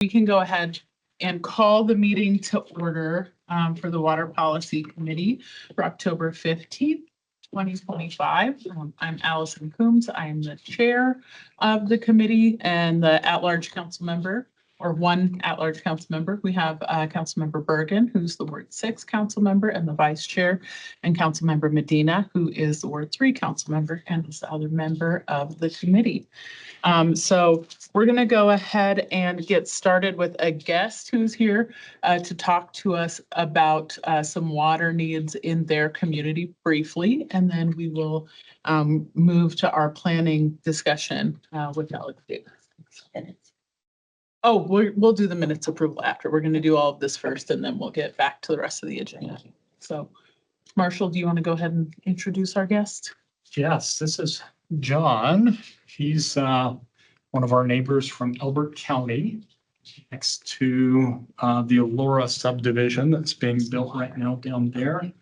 We can go ahead and call the meeting to order for the Water Policy Committee for October 15th, 2025. I'm Alison Coombs. I am the chair of the committee and the at-large council member, or one at-large council member. We have Councilmember Bergan, who's the Ward 6 council member and the vice chair, and Councilmember Medina, who is the Ward 3 council member and is the other member of the committee. So we're going to go ahead and get started with a guest who's here to talk to us about some water needs in their community briefly, and then we will move to our planning discussion with Alex Davis. Oh, we'll do the minutes approval after. We're going to do all of this first, and then we'll get back to the rest of the agenda. So, Marshall, do you want to go ahead and introduce our guest? Yes, this is John. He's one of our neighbors from Elbert County, next to the Aurora subdivision that's being built right now down there.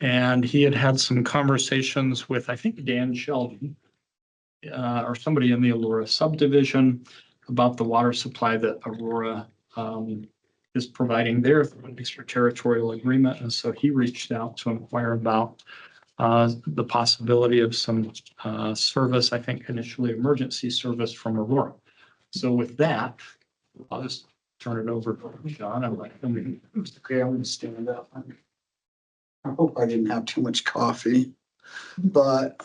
And he had some conversations with, I think, Dan Sheldon or somebody in the Aurora subdivision about the water supply that Aurora is providing there through an extraterritorial agreement. And so he reached out to inquire about the possibility of some service, I think initially emergency service from Aurora. So with that, I'll just turn it over to John. I'm going to stand up. I hope I didn't have too much coffee, but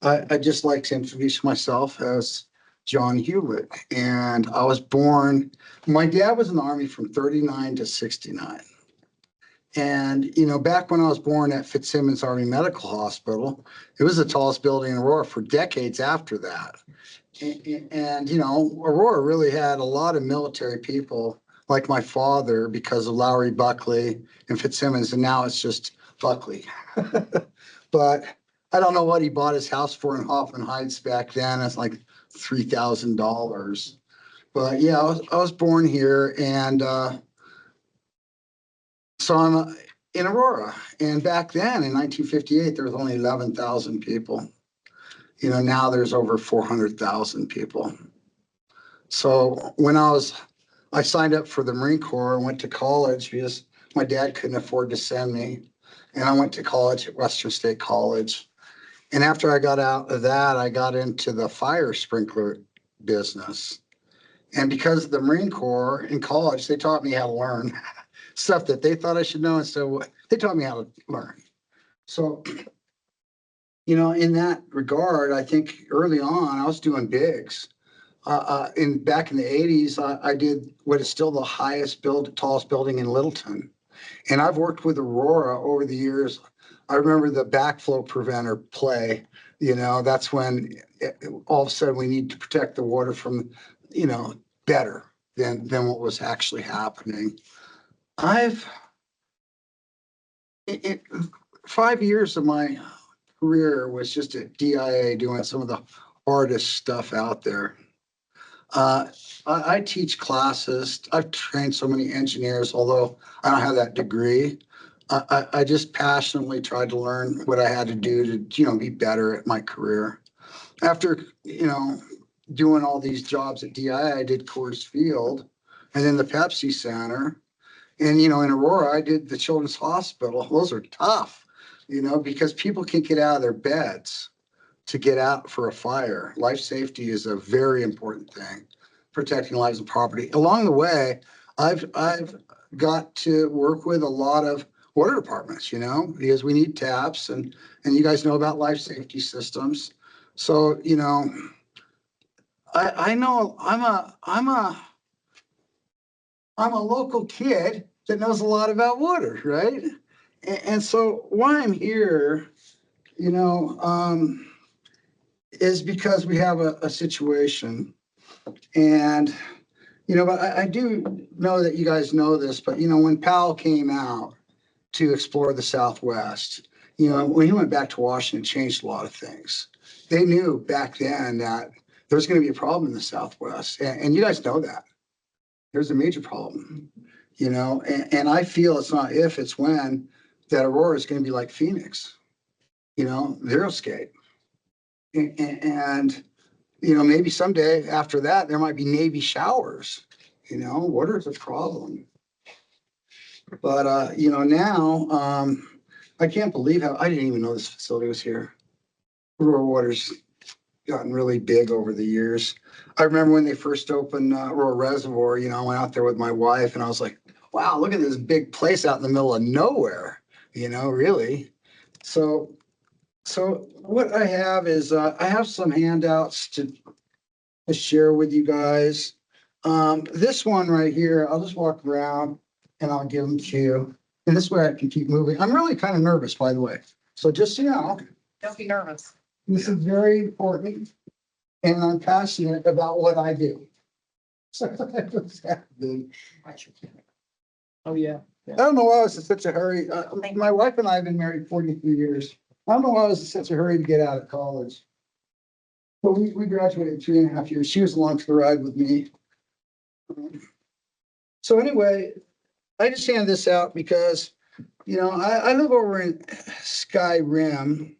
I'd just like to introduce myself as John Hewlett. And I was born, my dad was in the Army from 39 to 69. And, you know, back when I was born at Fitzsimmons Army Medical Hospital, it was the tallest building in Aurora for decades after that. And, you know, Aurora really had a lot of military people like my father because of Lowry Buckley and Fitzsimmons, and now it's just Buckley. But I don't know what he bought his house for in Hoffman Heights back then. It's like $3,000. But yeah, I was born here, and so I'm in Aurora. And back then in 1958, there was only 11,000 people. You know, now there's over 400,000 people. So when I signed up for the Marine Corps and went to college because my dad couldn't afford to send me. And I went to college at Western State College. And after I got out of that, I got into the fire sprinkler business. And because of the Marine Corps in college, they taught me how to learn stuff that they thought I should know. And so they taught me how to learn. So, you know, in that regard, I think early on I was doing bigs. Back in the 80s, I did what is still the tallest building in Littleton. And I've worked with Aurora over the years. I remember the backflow preventer play. You know, that's when all of a sudden we need to protect the water from, you know, better than what was actually happening. 5 years of my career was just at DIA doing some of the hardest stuff out there. I teach classes. I've trained so many engineers, although I don't have that degree. I just passionately tried to learn what I had to do to, you know, be better at my career. After, you know, doing all these jobs at DIA, I did Coors Field and then the Pepsi Center. And, you know, in Aurora, I did the Children's Hospital. Those are tough, you know, because people can't get out of their beds to get out for a fire. Life safety is a very important thing, protecting lives and property. Along the way, I've got to work with a lot of water departments, you know, because we need taps and you guys know about life safety systems. So, you know, I know I'm a local kid that knows a lot about water, right? And so why I'm here, you know, is because we have a situation. And, you know, but I do know that you guys know this, but, you know, when Powell came out to explore the Southwest, you know, when he went back to Washington, it changed a lot of things. They knew back then that there's going to be a problem in the Southwest. And you guys know that. There's a major problem, you know, and I feel it's not if, it's when that Aurora is going to be like Phoenix, you know, xeriscape. And, you know, maybe someday after that, there might be Navy showers You know, water's a problem. But, you know, now, I can't believe how, I didn't even know this facility was here. Rural Water's gotten really big over the years. I remember when they first opened, Rural Reservoir, you know, I went out there with my wife and I was like, wow, look at this big place out in the middle of nowhere, you know, really. So what I have is, I have some handouts to share with you guys. This one right here, I'll just walk around and I'll give them to you. And this way I can keep moving. I'm really kind of nervous, by the way. So just so you know, Don't be nervous. this is very important and I'm passionate about what I do. So what's happening? Oh, yeah. I don't know why I was in such a hurry. My wife and I have been married 43 years. I don't know why I was in such a hurry to get out of college. But we graduated in 3.5 years. She was along for the ride with me. So anyway, I just handed this out because, you know, I live over in Sky Rim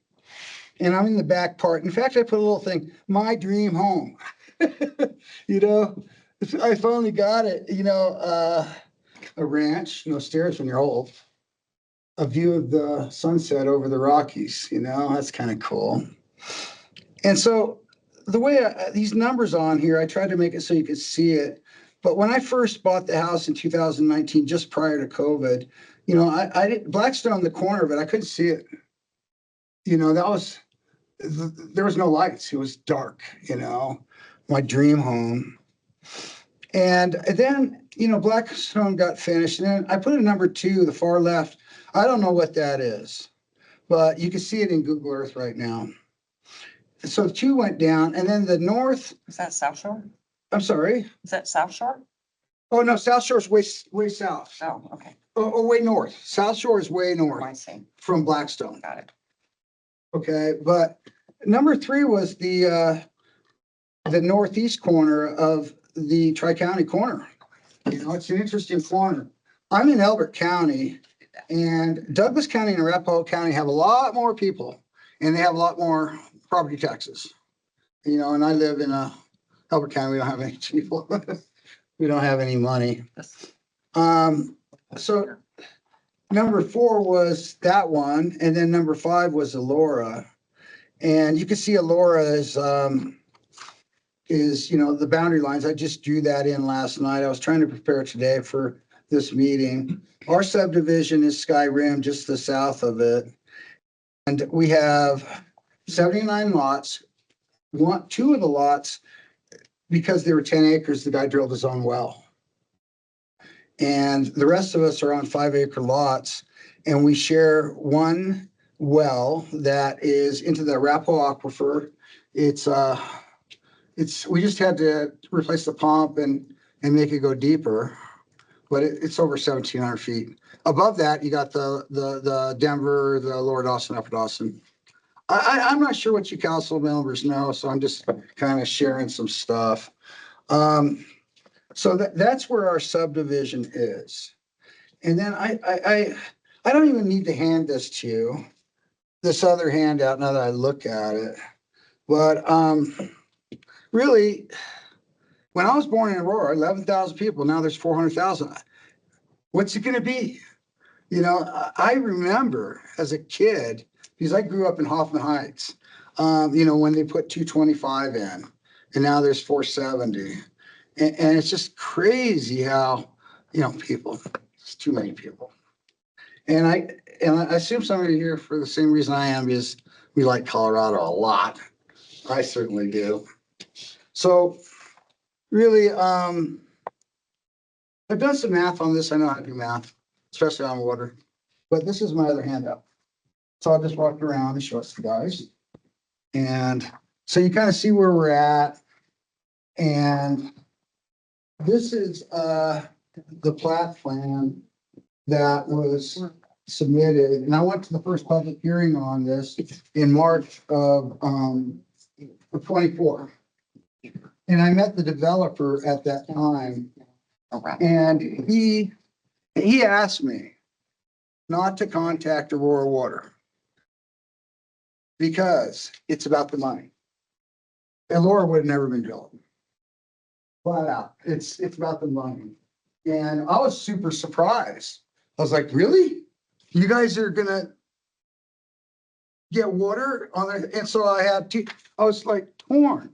and I'm in the back part. In fact, I put a little thing, my dream home. You know, I finally got it, you know, a ranch, no stairs when you're old. A view of the sunset over the Rockies, you know, that's kind of cool. And so the way these numbers on here, I tried to make it so you could see it. But when I first bought the house in 2019, just prior to COVID, you know, I did Blackstone in the corner of it. I couldn't see it. You know, there was no lights. It was dark, you know, my dream home. And then, you know, Blackstone got finished. And then I put a number 2, the far left. I don't know what that is, but you can see it in Google Earth right now. So 2 went down and then the north, Is that South Shore? I'm sorry. Is that South Shore? Oh, no, South Shore's way south. Oh, okay. Oh, way north. South Shore is way Oh, I north see. from Blackstone. Got it. Okay, but number 3 was the northeast corner of the Tri-County corner. You know, it's an interesting corner. I'm in Elbert County and Douglas County and Arapahoe County have a lot more people and they have a lot more property taxes. You know, and I live in Elbert County, we don't have any people. We don't have any money. This- So number 4 was that one, and then number 5 was Elora. And you can see Elora is, you know, the boundary lines. I just drew that in last night. I was trying to prepare today for this meeting. Our subdivision is Sky Rim, just the south of it. And we have 79 lots. We want 2 of the lots because they were 10 acres, the guy drilled his own well. And the rest of us are on 5-acre lots and we share one well that is into the Arapahoe Aquifer. We just had to replace the pump and make it go deeper, but it's over 1,700 feet. Above that, you got the Denver, the Lower Dawson, Upper Dawson. I'm not sure what you council members know, so I'm just kind of sharing some stuff. So that's where our subdivision is. And then I don't even need to hand this to you, this other handout, now that I look at it. But really, when I was born in Aurora, 11,000 people, now there's 400,000. What's it gonna be? You know, I remember as a kid, because I grew up in Hoffman Heights, you know, when they put 225 in, and now there's 470. And it's just crazy how, you know, it's too many people. And I assume some of you are here for the same reason I am, is we like Colorado a lot. I certainly do. So really, I've done some math on this. I know how to do math, especially on water. But this is my other handout. So I'll just walk around and show it to you guys. And so you kind of see where we're at. And this is the plat plan that was submitted, and I went to the first public hearing on this in March of 24. And I met the developer at that time, Oh, right. and he asked me not to contact Aurora Water because it's about the money. Aurora would have never been built. flat out. It's about the money. And I was super surprised. I was like, really? You guys are gonna get water on it? And so I was like torn.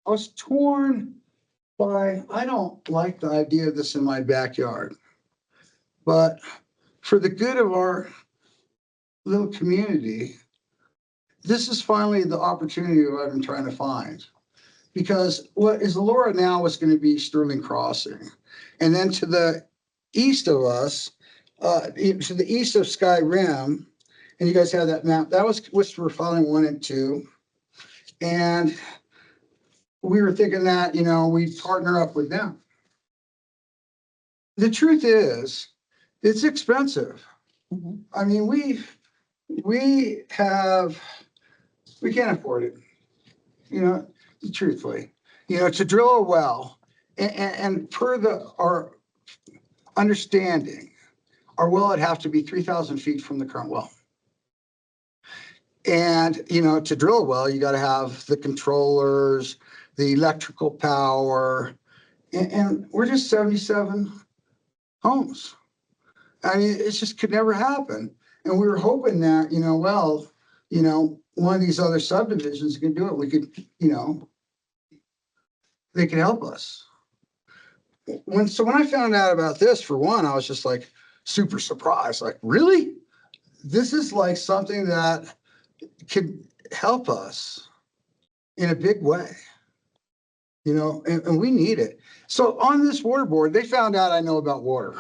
I was torn by, I don't like the idea of this in my backyard. But for the good of our little community, this is finally the opportunity that I've been trying to find. Because what is Laura now is going to be Sterling Crossing. And then to the east of us, to the east of Sky Rim, and you guys have that map, that was Whisper Filing 1 and 2. And we were thinking that, we'd partner up with them. The truth is, it's expensive. Mhm. I mean, we can't afford it, truthfully, to drill a well and per our understanding, our well would have to be 3,000 feet from the current well. And, to drill a well, you got to have the controllers, the electrical power, and we're just 77 homes. I mean, it just could never happen. And we were hoping that, one of these other subdivisions can do it. We could, they could help us. When I found out about this, for one, I was just like super surprised. Like, really? This is like something that could help us in a big way, and we need it. So on this water board, they found out I know about water,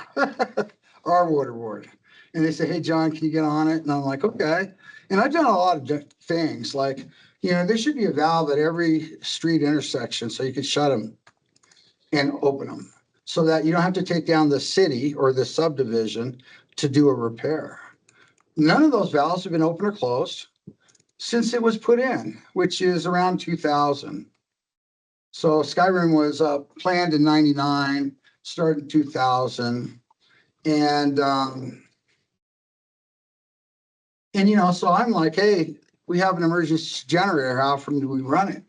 our water board. And they say, hey, John, can you get on it? And I'm like, okay. And I've done a lot of things like, there should be a valve at every street intersection so you could shut them and open them so that you don't have to take down the city or the subdivision to do a repair. None of those valves have been opened or closed since it was put in, which is around 2000. So Skyrim was planned in 99, started in 2000. And so I'm like, hey, we have an emergency generator. How often do we run it?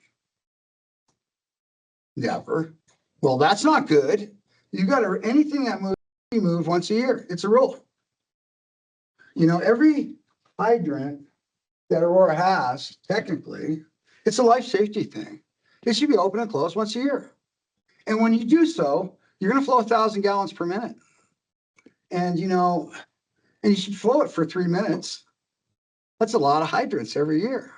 Never. Well, that's not good. You got to, anything that moves, you move once a year. It's a rule. Every hydrant that Aurora has, technically, it's a life safety thing. It should be open and closed once a year. And when you do so, you're going to flow 1,000 gallons per minute. And, and you should flow it for 3 minutes. That's a lot of hydrants every year.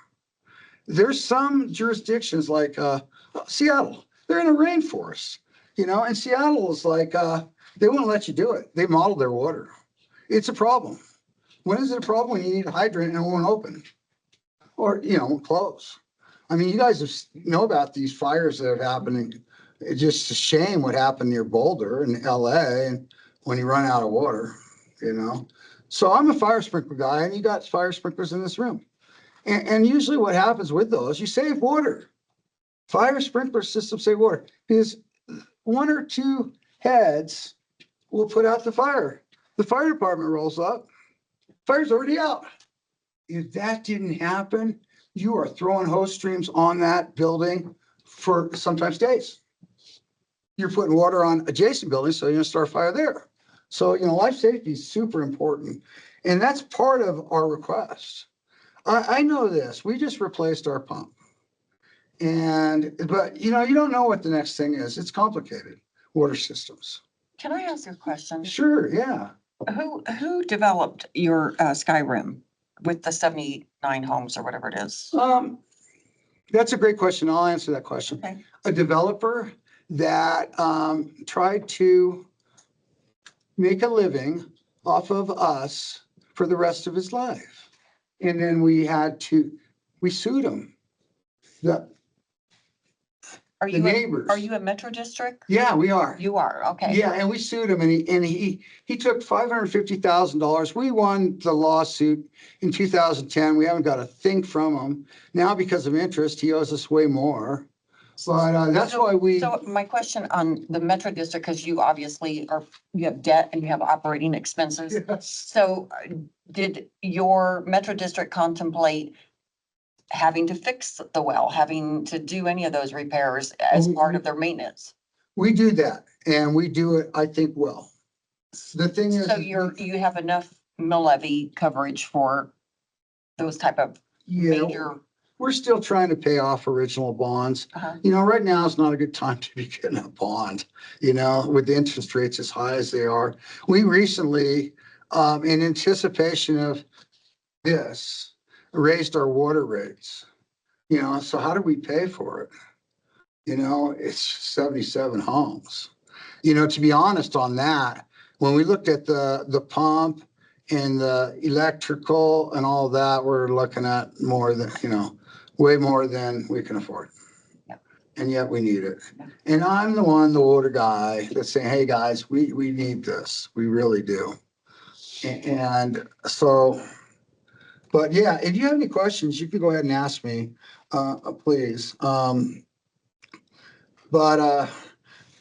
There's some jurisdictions like Seattle, they're in a rainforest, and Seattle is like, they won't let you do it. They model their water. It's a problem. When is it a problem? When you need a hydrant and it won't open or, won't close. I mean, you guys know about these fires that are happening. It's just a shame what happened near Boulder in LA and when you run out of water, So I'm a fire sprinkler guy and you got fire sprinklers in this room. And usually what happens with those, you save water. Fire sprinkler systems save water because 1 or 2 heads will put out the fire. The fire department rolls up, fire's already out. If that didn't happen, you are throwing hose streams on that building for sometimes days. You're putting water on adjacent buildings, so you're gonna start a fire there. So, life safety is super important. And that's part of our request. I know this, we just replaced our pump. But you don't know what the next thing is. It's complicated, water systems. Can I ask a question? Sure, yeah. Who developed your Skyrim with the 79 homes or whatever it is? That's a great question. I'll answer that question. Okay. A developer that tried to make a living off of us for the rest of his life. And then we sued him. Are The you neighbors. Are you a metro district? Yeah, we are. You are, okay. Yeah, and we sued him and he took $550,000. We won the lawsuit in 2010. We haven't got a thing from him. Now, because of interest, he owes us way more. But that's why we. So my question on the metro district, because you obviously you have debt and you have operating expenses. Yes. So did your metro district contemplate having to fix the well, having to do any of those repairs as part of their maintenance? We do that and we do it, I think, well. The thing is. So you have enough mill levy coverage for those type of Yeah, major, we're still trying to pay off original bonds. uh-huh. Right now is not a good time to be getting a bond, with the interest rates as high as they are. We recently, in anticipation of this, raised our water rates. So how do we pay for it? It's 77 homes. To be honest on that, when we looked at the pump and the electrical and all that, we're looking at more than, way more than we can afford. Yeah. And yet we need it. Yeah. And I'm the older guy that's saying, hey, guys, we need this. We really do. And so, but yeah, if you have any questions, you can go ahead and ask me, please. But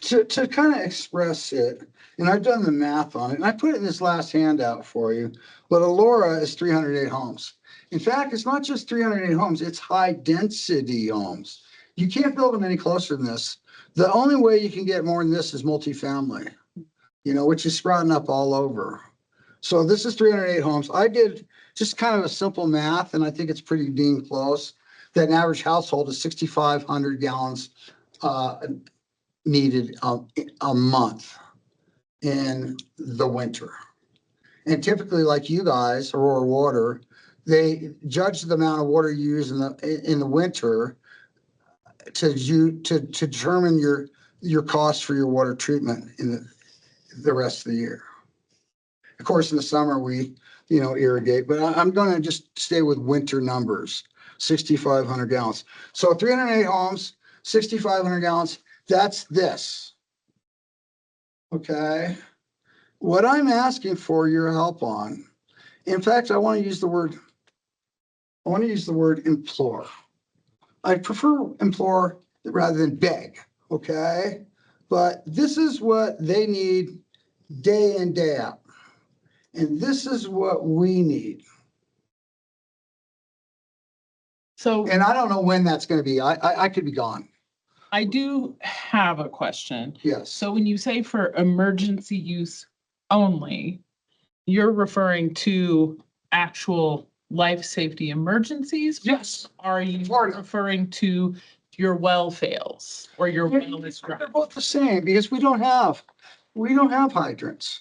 to kind of express it, and I've done the math on it, and I put it in this last handout for you, but Elora is 308 homes. In fact, it's not just 308 homes, it's high density homes. You can't build them any closer than this. The only way you can get more than this is multifamily, which is sprouting up all over. So this is 308 homes. I did just kind of a simple math, and I think it's pretty dang close. That an average household is 6,500 gallons needed a month in the winter. And typically, like you guys, Aurora Water, they judge the amount of water you use in the winter to determine your cost for your water treatment in the rest of the year. Of course, in the summer we irrigate, but I'm going to just stay with winter numbers. 6,500 gallons. So 308 homes, 6,500 gallons. That's this. Okay. What I'm asking for your help on, in fact, I want to use the word implore. I prefer implore rather than beg. Okay. But this is what they need day in, day out. And this is what we need. So And I don't know when that's going to be. I could be gone. I do have a question. Yes. So when you say for emergency use only, you're referring to actual life safety emergencies? Yes. Are you Florida. referring to your well fails or your well is dry? They're both the same because we don't have hydrants.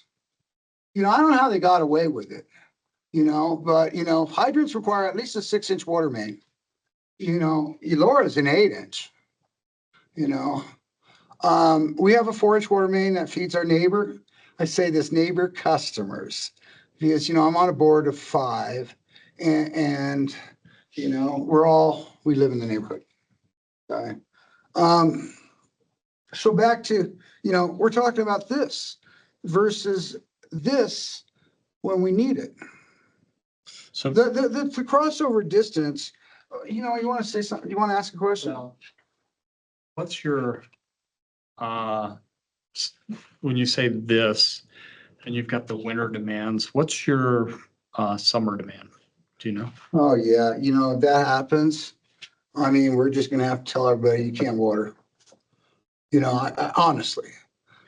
I don't know how they got away with it, but hydrants require at least a 6-inch water main. Elora is an 8-inch. We have a 4-inch water main that feeds our neighbor. I say this neighbor customers because I'm on a board of 5 and we live in the neighborhood. Okay. So back to, we're talking about this versus this when we need it. So The crossover distance, you want to say something? You want to ask a question? what's your, when you say this and you've got the winter demands, what's your summer demand? Do you know? Oh, yeah. If that happens, we're just going to have to tell everybody you can't water. I honestly,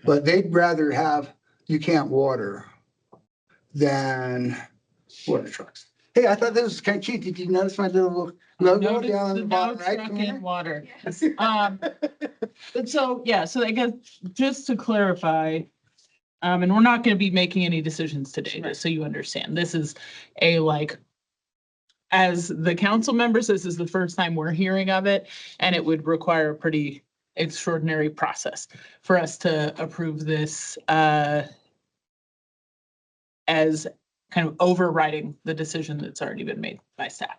but they'd rather have you can't water than water trucks. Hey, I thought this was kind of cute. Did you notice my little logo Notice down in the bottom right truck corner? in water. But so I guess just to clarify, and we're not going to be making any decisions today, just so you understand. This is as the council members, this is the first time we're hearing of it, and it would require a pretty extraordinary process for us to approve this as kind of overriding the decision that's already been made by staff.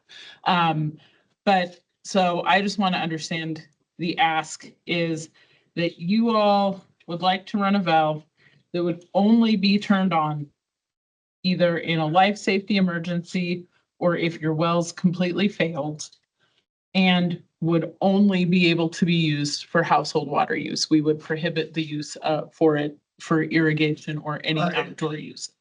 But so I just want to understand the ask is that you all would like to run a valve that would only be turned on either in a life safety emergency or if your wells completely failed, and would only be able to be used for household water use. We would prohibit the use for it for irrigation or any outdoor use.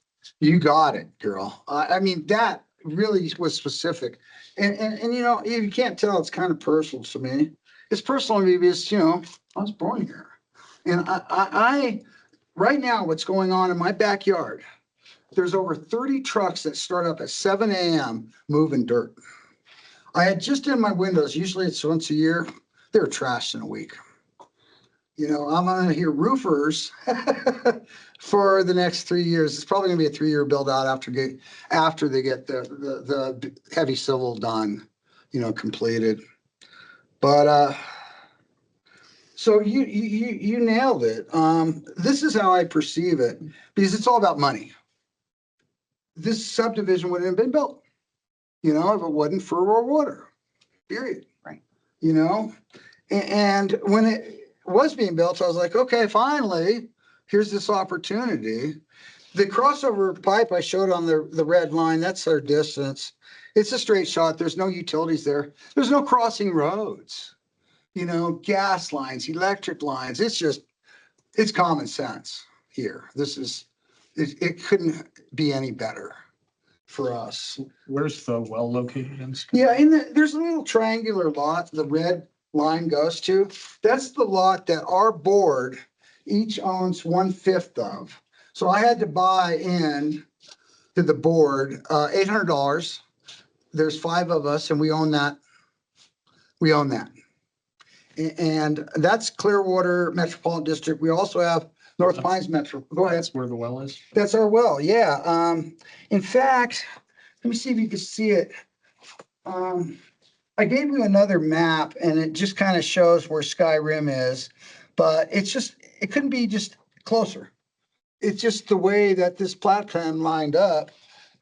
You got it, girl. That really was specific. And if you can't tell, it's kind of personal to me. It's personal to me because, I was born here. And right now, what's going on in my backyard, there's over 30 trucks that start up at 7 AM moving dirt. I had just in my windows, usually it's once a year, they're trashed in a week. You know, I'm gonna hear roofers for the next 3 years. It's probably gonna be a 3-year build out after they get the heavy civil done, you know, completed. But so you nailed it. This is how I perceive it, because it's all about money. This subdivision wouldn't have been built, you know, if it wasn't for raw water, period. Right. You know, and when it was being built, I was like, okay, finally, here's this opportunity. The crossover pipe I showed on the red line, that's our distance. It's a straight shot. There's no utilities there. There's no crossing roads, you know, gas lines, electric lines. It's common sense here. It couldn't be any better for us. Where's the well located in? Yeah, there's a little triangular lot the red line goes to. That's the lot that our board each owns 1/5 of. So I had to buy in to the board $800. There's 5 of us and we own that. We own that. And that's Clearwater Metropolitan District. We also have North Pines Metro. Go ahead. That's where the well is. That's our well, yeah. In fact, let me see if you can see it. I gave you another map and it just kind of shows where Sky Rim is, but it couldn't be just closer. It's just the way that this plat plan lined up,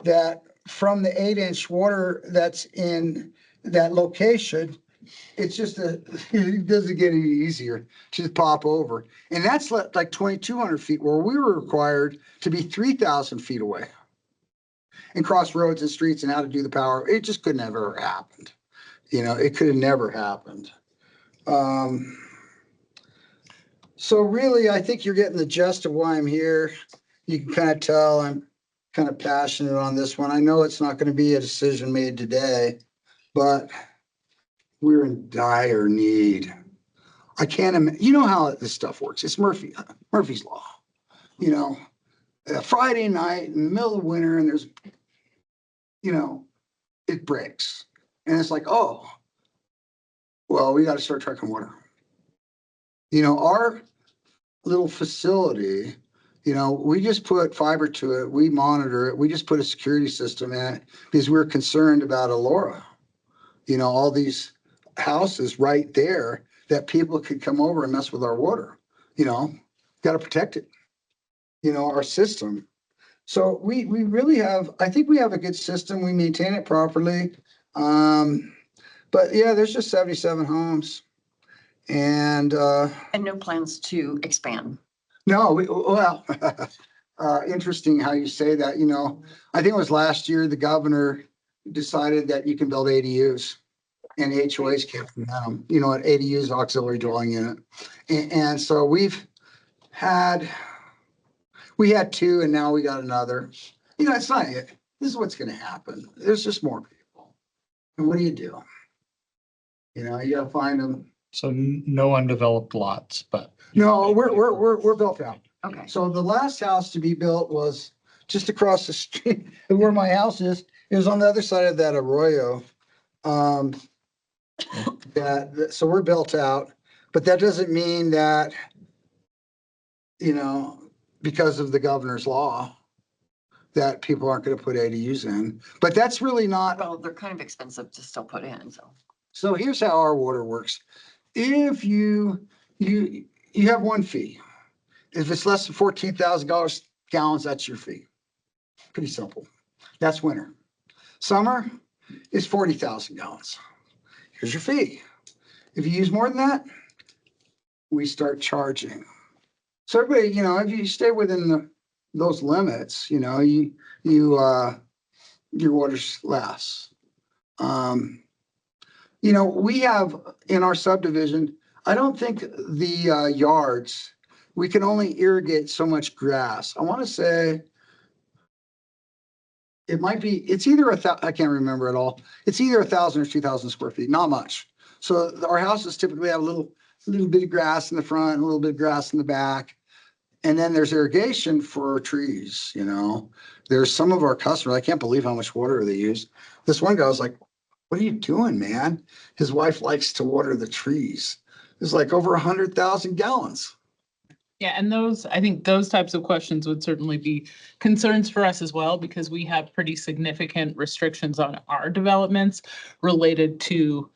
that from the 8-inch water that's in that location, it's just it doesn't get any easier to pop over. And that's like 2,200 feet where we were required to be 3,000 feet away and cross roads and streets and how to do the power. It just couldn't have ever happened. You know, it could have never happened. So really, I think you're getting the gist of why I'm here. You can kind of tell I'm kind of passionate on this one. I know it's not going to be a decision made today, but we're in dire need. I can't imagine, you know how this stuff works. It's Murphy's Law. You know, a Friday night in the middle of winter and there's, you know, it breaks. And it's like, oh, well, we got to start trucking water. You know, our little facility, you know, we just put fiber to it. We monitor it. We just put a security system in it because we're concerned about Elora. You know, all these houses right there that people could come over and mess with our water. You know, got to protect it. You know, our system. So we really have, I think we have a good system. We maintain it properly. But yeah, there's just 77 homes. And no plans to expand. no, well, interesting how you say that. You know, I think it was last year the governor decided that you can build ADUs and HOAs can't prevent them. You know, an ADUs, auxiliary dwelling unit. And so we had 2 and now we got another. You know, it's not it. This is what's going to happen. There's just more people. And what do? You know, you got to find them. So no undeveloped lots, but. No, we're built out. Okay. So the last house to be built was just across the street where my house is. It was on the other side of that arroyo. So we're built out, but that doesn't mean that, you know, because of the governor's law, that people aren't going to put ADUs in. But that's really not. Well, they're kind of expensive to still put in, so. So here's how our water works. If you have one fee. If it's less than $14,000 gallons, that's your fee. Pretty simple. That's winter. Summer is 40,000 gallons. Here's your fee. If you use more than that, we start charging. So everybody, you know, if you stay within those limits, you know, your water's less. You know, we have in our subdivision, I don't think the yards, we can only irrigate so much grass. I want to say it might be, it's either I can't remember at all. It's either 1,000 or 2,000 square feet, not much. So our houses typically have a little a little bit of grass in the front, a little bit of grass in the back. And then there's irrigation for trees, you know. There's some of our customers, I can't believe how much water they use. This one guy was like, what are you doing, man? His wife likes to water the trees. It's like over 100,000 gallons. Yeah, and I think those types of questions would certainly be concerns for us as well, because we have pretty significant restrictions on our developments related to,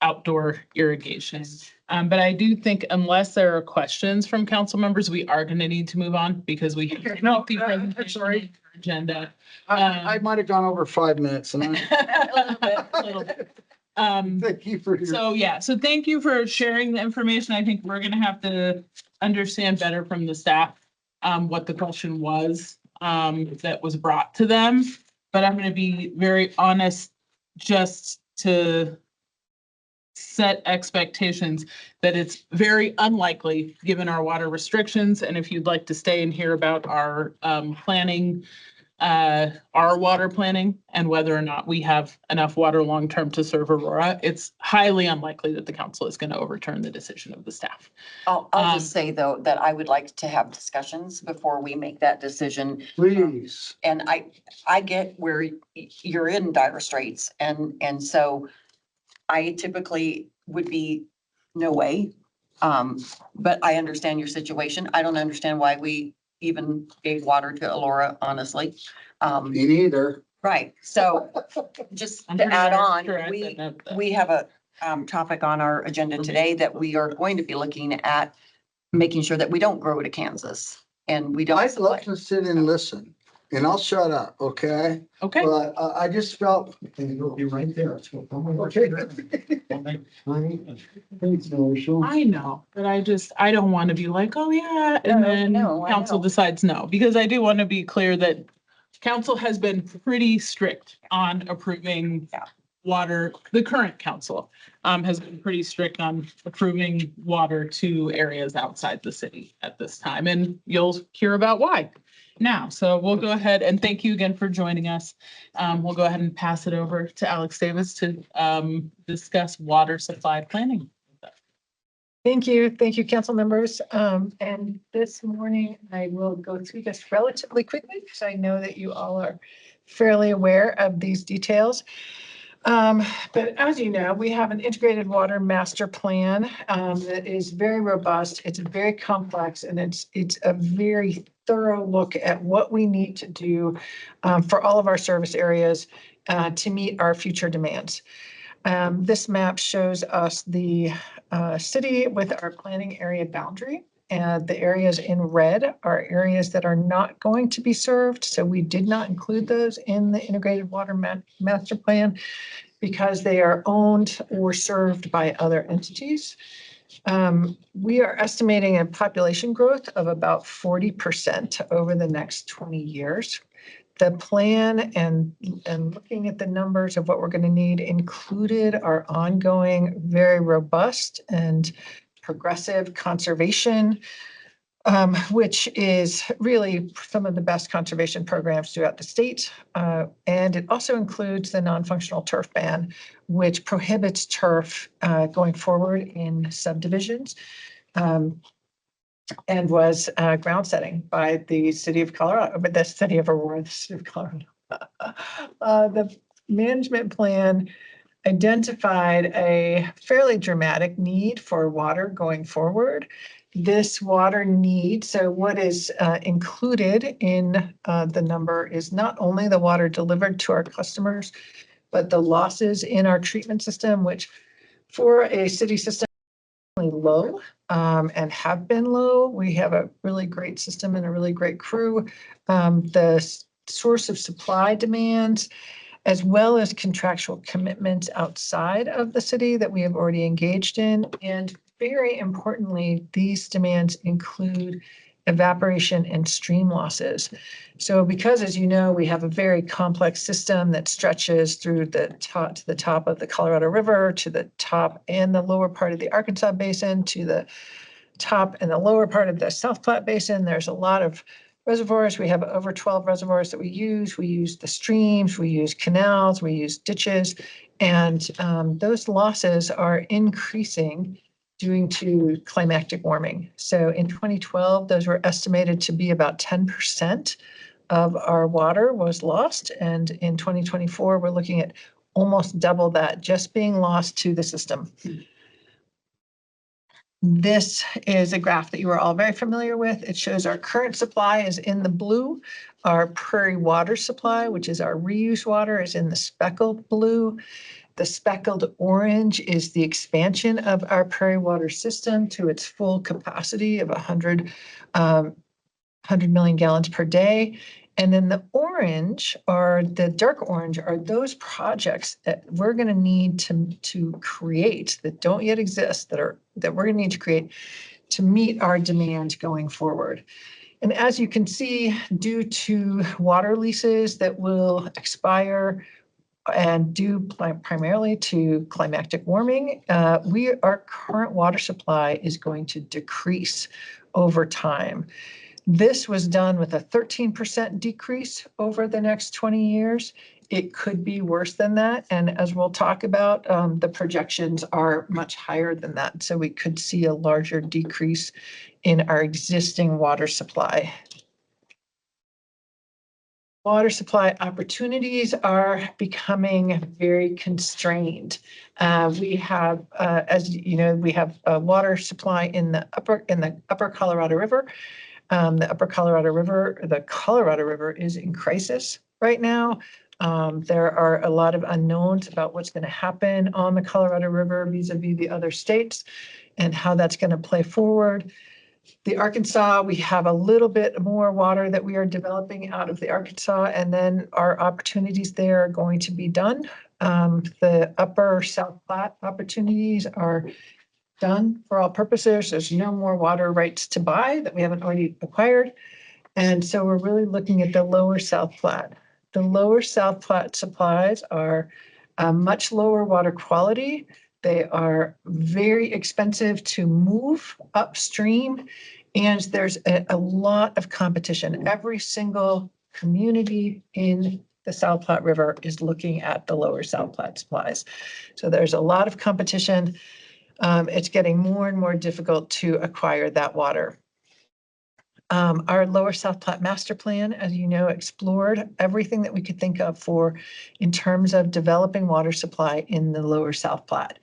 outdoor irrigation. But I do think unless there are questions from council members, we are going to need to move on because we have No, the I'm presentation sorry. on our agenda. I might have gone over 5 minutes and A little bit. thank you for your. So thank you for sharing the information. I think we're gonna have to understand better from the staff what the question was that was brought to them. But I'm gonna be very honest, just to set expectations that it's very unlikely, given our water restrictions. And if you'd like to stay and hear about our planning, our water planning and whether or not we have enough water long-term to serve Aurora, it's highly unlikely that the council is going to overturn the decision of the staff. I'll just say though, that I would like to have discussions before we make that decision. Please. And I get where you're in dire straits and so I typically would be no way. But I understand your situation. I don't understand why we even gave water to Alora, honestly. Me neither. Right. So just I'm to pretty add on, sure I said no to that. we have a topic on our agenda today that we are going to be looking at making sure that we don't grow to Kansas and we don't. I'd love to sit and listen and I'll shut up, okay? Okay. But I just felt. It'll be right there. Okay. Thanks, Marshall. I know, but I don't want to be like, oh yeah, and No, then no, I council know. decides no, because I do want to be clear that council has been pretty strict on approving Yeah. water. The current council has been pretty strict on approving water to areas outside the city at this time, and you'll hear about why now. So we'll go ahead and thank you again for joining us. We'll go ahead and pass it over to Alex Davis to discuss water supply planning. Thank you, council members. And this morning I will go through this relatively quickly because I know that you all are fairly aware of these details. But as you know, we have an integrated water master plan that is very robust. It's very complex and it's a very thorough look at what we need to do for all of our service areas to meet our future demands. This map shows us the city with our planning area boundary. And the areas in red are areas that are not going to be served. So we did not include those in the integrated water master plan because they are owned or served by other entities. We are estimating a population growth of about 40% over the next 20 years. The plan and looking at the numbers of what we're going to need included our ongoing, very robust and progressive conservation, which is really some of the best conservation programs throughout the state. And it also includes the non-functional turf ban, which prohibits turf going forward in subdivisions. And was ground setting by the city of Colorado, but the city of Aurora, the city of Colorado. The management plan identified a fairly dramatic need for water going forward. This water need, so what is included in the number is not only the water delivered to our customers, but the losses in our treatment system, which for a city system low and have been low. We have a really great system and a really great crew. The source of supply demands, as well as contractual commitments outside of the city that we have already engaged in. And very importantly, these demands include evaporation and stream losses. So because, as you know, we have a very complex system that stretches through the top to the top of the Colorado River, to the top and the lower part of the Arkansas Basin, to the top and the lower part of the South Platte Basin. There's a lot of reservoirs. We have over 12 reservoirs that we use. We use the streams, we use canals, we use ditches, and those losses are increasing due to climatic warming. So in 2012, those were estimated to be about 10% of our water was lost. And in 2024, we're looking at almost double that just being lost to the system. This is a graph that you are all very familiar with. It shows our current supply is in the blue. Our prairie water supply, which is our reuse water, is in the speckled blue. The speckled orange is the expansion of our prairie water system to its full capacity of 100 million gallons per day. And then the orange, or the dark orange, are those projects that we're going to need to create that don't yet exist, that we're going to need to create to meet our demand going forward. And as you can see, due to water leases that will expire and due primarily to climatic warming, our current water supply is going to decrease over time. This was done with a 13% decrease over the next 20 years. It could be worse than that. And as we'll talk about, the projections are much higher than that. So we could see a larger decrease in our existing water supply. Water supply opportunities are becoming very constrained. We have, as you know, we have a water supply in the upper Colorado River. The Colorado River is in crisis right now. There are a lot of unknowns about what's going to happen on the Colorado River vis-a-vis the other states and how that's going to play forward. The Arkansas, we have a little bit more water that we are developing out of the Arkansas, and then our opportunities there are going to be done. The upper South Platte opportunities are done for all purposes. There's no more water rights to buy that we haven't already acquired. And so we're really looking at the lower South Platte. The lower South Platte supplies are much lower water quality. They are very expensive to move upstream, and there's a lot of competition. Every single community in the South Platte River is looking at the lower South Platte supplies. So there's a lot of competition. It's getting more and more difficult to acquire that water. Our lower South Platte master plan, as you know, explored everything that we could think of in terms of developing water supply in the lower South Platte.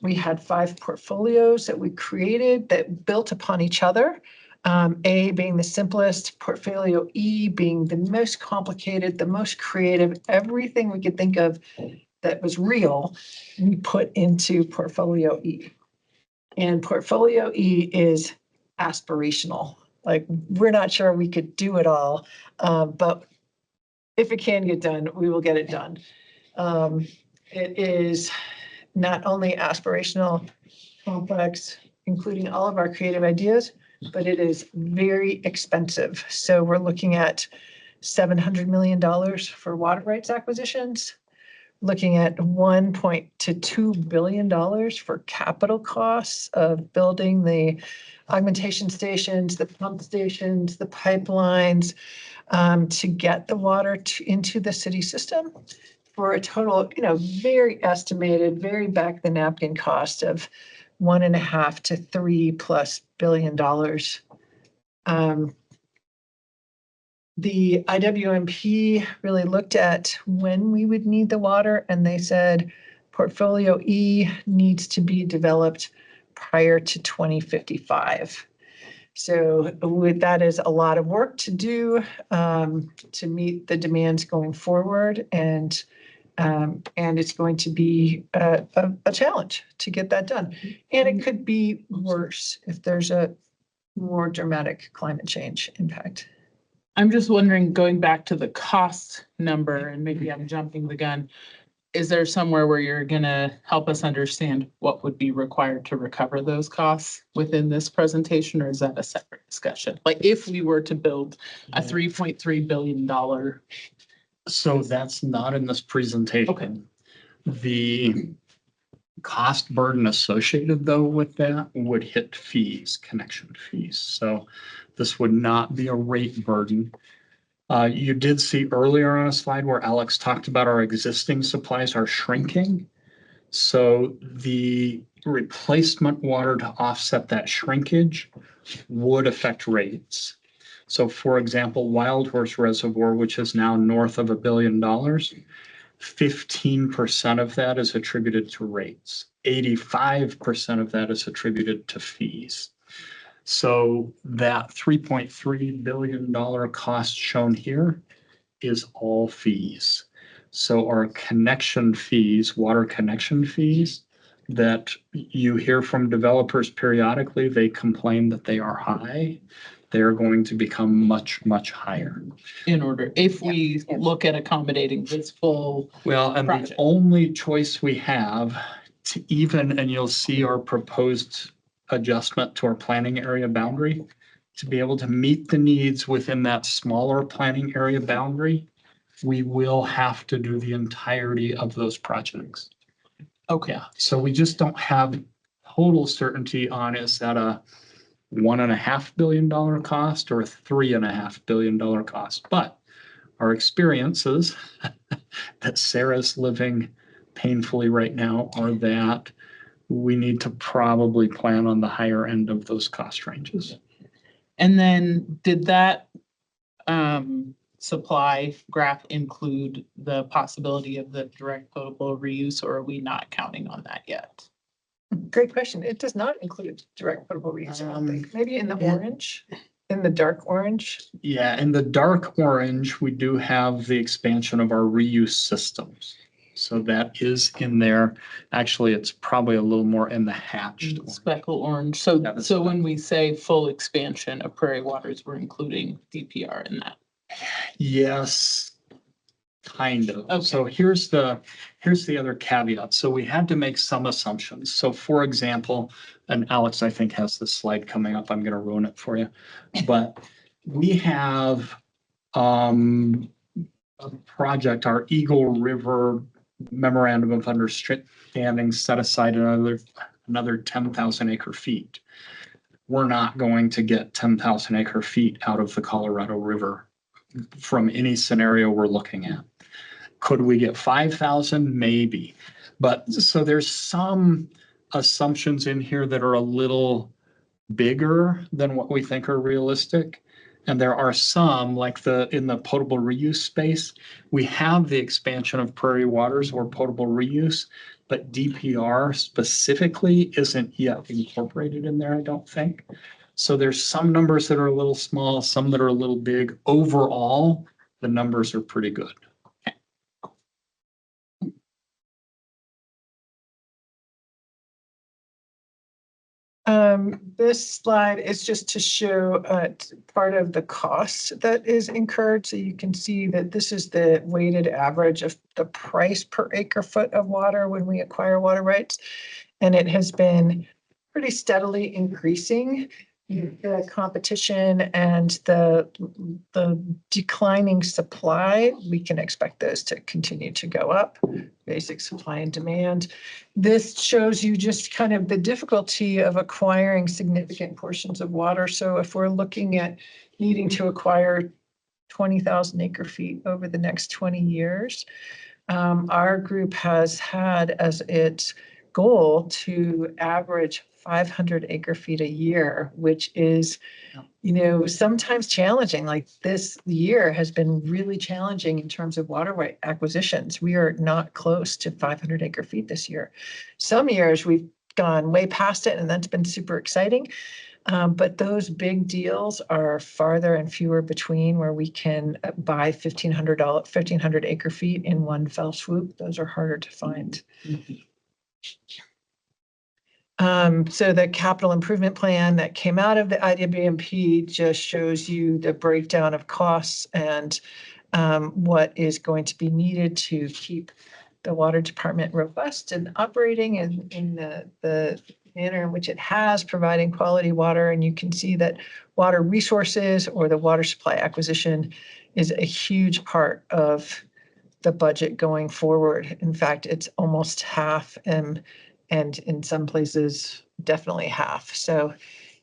We had 5 portfolios that we created that built upon each other. A being the simplest, portfolio E being the most complicated, the most creative, everything we could think of that was real, we put into portfolio E. And portfolio E is aspirational. Like, we're not sure we could do it all, but if it can get done, we will get it done. It is not only aspirational, complex, including all of our creative ideas, but it is very expensive. So we're looking at $700 million for water rights acquisitions, looking at $1.2 billion for capital costs of building the augmentation stations, the pump stations, the pipelines, to get the water into the city system, for a total, very estimated, very back the napkin cost of $1.5 to $3+ billion. The IWMP really looked at when we would need the water, and they said portfolio E needs to be developed prior to 2055. So that is a lot of work to do to meet the demands going forward, and it's going to be a challenge to get that done. And it could be worse if there's a more dramatic climate change impact. I'm just wondering, going back to the cost number, and maybe I'm jumping the gun, is there somewhere where you're gonna help us understand what would be required to recover those costs within this presentation, or is that a separate discussion? Like, if we were to build a $3.3 billion. So that's not in this presentation. Okay. The cost burden associated though with that would hit fees, connection fees. So This would not be a rate burden. You did see earlier on a slide where Alex talked about our existing supplies are shrinking. So the replacement water to offset that shrinkage would affect rates. So for example, Wild Horse Reservoir, which is now north of $1 billion, 15% of that is attributed to rates. 85% of that is attributed to fees. So that $3.3 billion cost shown here is all fees. So our connection fees, water connection fees that you hear from developers periodically, they complain that they are high. They're going to become much, much higher. In order, if we look at accommodating this full, Well, and the Project. only choice we have to even, and you'll see our proposed adjustment to our planning area boundary, to be able to meet the needs within that smaller planning area boundary, we will have to do the entirety of those projects. okay, Yeah, so we just don't have total certainty on is that a $1.5 billion cost or a $3.5 billion cost. But our experiences that Sarah's living painfully right now are that we need to probably plan on the higher end of those cost ranges. and then did that supply graph include the possibility of the direct potable reuse, or are we not counting on that yet? Great question. It does not include direct potable reuse, I don't think. Maybe in the Yeah. orange, in the dark orange. Yeah, in the dark orange, we do have the expansion of our reuse systems. So that is in there. Actually, it's probably a little more in the hatched orange. Speckle orange. So, Yeah, that's so when we say full expansion of Prairie Waters, we're including DPR in that. Yes, kind of. Okay. So here's the other caveat. So we had to make some assumptions. So for example, and Alex, I think has this slide coming up. I'm going to ruin it for you. But we have a project, our Eagle River Memorandum of Understanding set aside another 10,000 acre feet. We're not going to get 10,000 acre feet out of the Colorado River from any scenario we're looking at. Could we get 5,000? Maybe. But so there's some assumptions in here that are a little bigger than what we think are realistic. And there are some, like in the potable reuse space, we have the expansion of Prairie Waters or potable reuse, but DPR specifically isn't yet incorporated in there, I don't think. So there's some numbers that are a little small, some that are a little big. Overall, the numbers are pretty good. This slide is just to show part of the cost that is incurred. So you can see that this is the weighted average of the price per acre foot of water when we acquire water rights. And it has been pretty steadily increasing. The competition and the declining supply, we can expect those to continue to go up, basic supply and demand. This shows you just kind of the difficulty of acquiring significant portions of water. So if we're looking at needing to acquire 20,000 acre feet over the next 20 years, our group has had as its goal to average 500 acre feet a year, which is, sometimes challenging. Like this year has been really challenging in terms of water right acquisitions. We are not close to 500 acre feet this year. Some years we've gone way past it, and that's been super exciting. But those big deals are farther and fewer between, where we can buy 1,500 acre feet in one fell swoop. Those are harder to find. So the capital improvement plan that came out of the IWMP just shows you the breakdown of costs and what is going to be needed to keep the water department robust and operating in the manner in which it has, providing quality water. And you can see that water resources or the water supply acquisition is a huge part of the budget going forward. In fact, it's almost half, and in some places, definitely half. So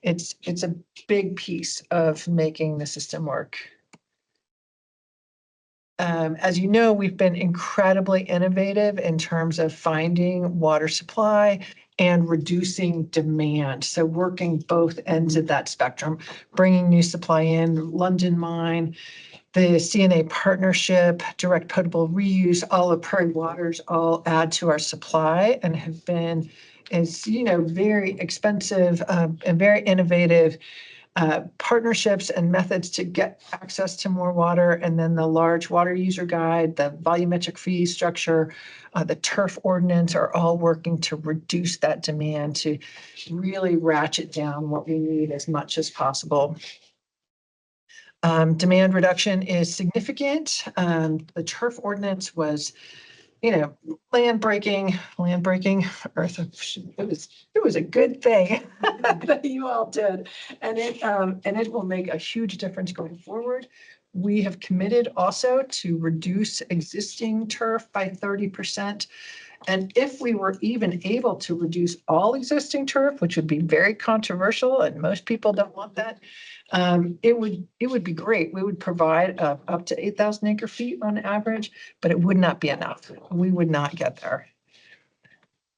it's a big piece of making the system work. As you know, we've been incredibly innovative in terms of finding water supply and reducing demand. So working both ends of that spectrum, bringing new supply in, London Mine, the CNA partnership, direct potable reuse, all of Prairie Waters all add to our supply and have been, as you know, very expensive and very innovative partnerships and methods to get access to more water. And then the large water user guide, the volumetric fee structure, the turf ordinance are all working to reduce that demand, to really ratchet down what we need as much as possible. Demand reduction is significant. The turf ordinance was, land breaking, earth. It was a good thing that you all did. And it will make a huge difference going forward. We have committed also to reduce existing turf by 30%. And if we were even able to reduce all existing turf, which would be very controversial and most people don't want that, it would be great. We would provide up to 8,000 acre feet on average, but it would not be enough. We would not get there.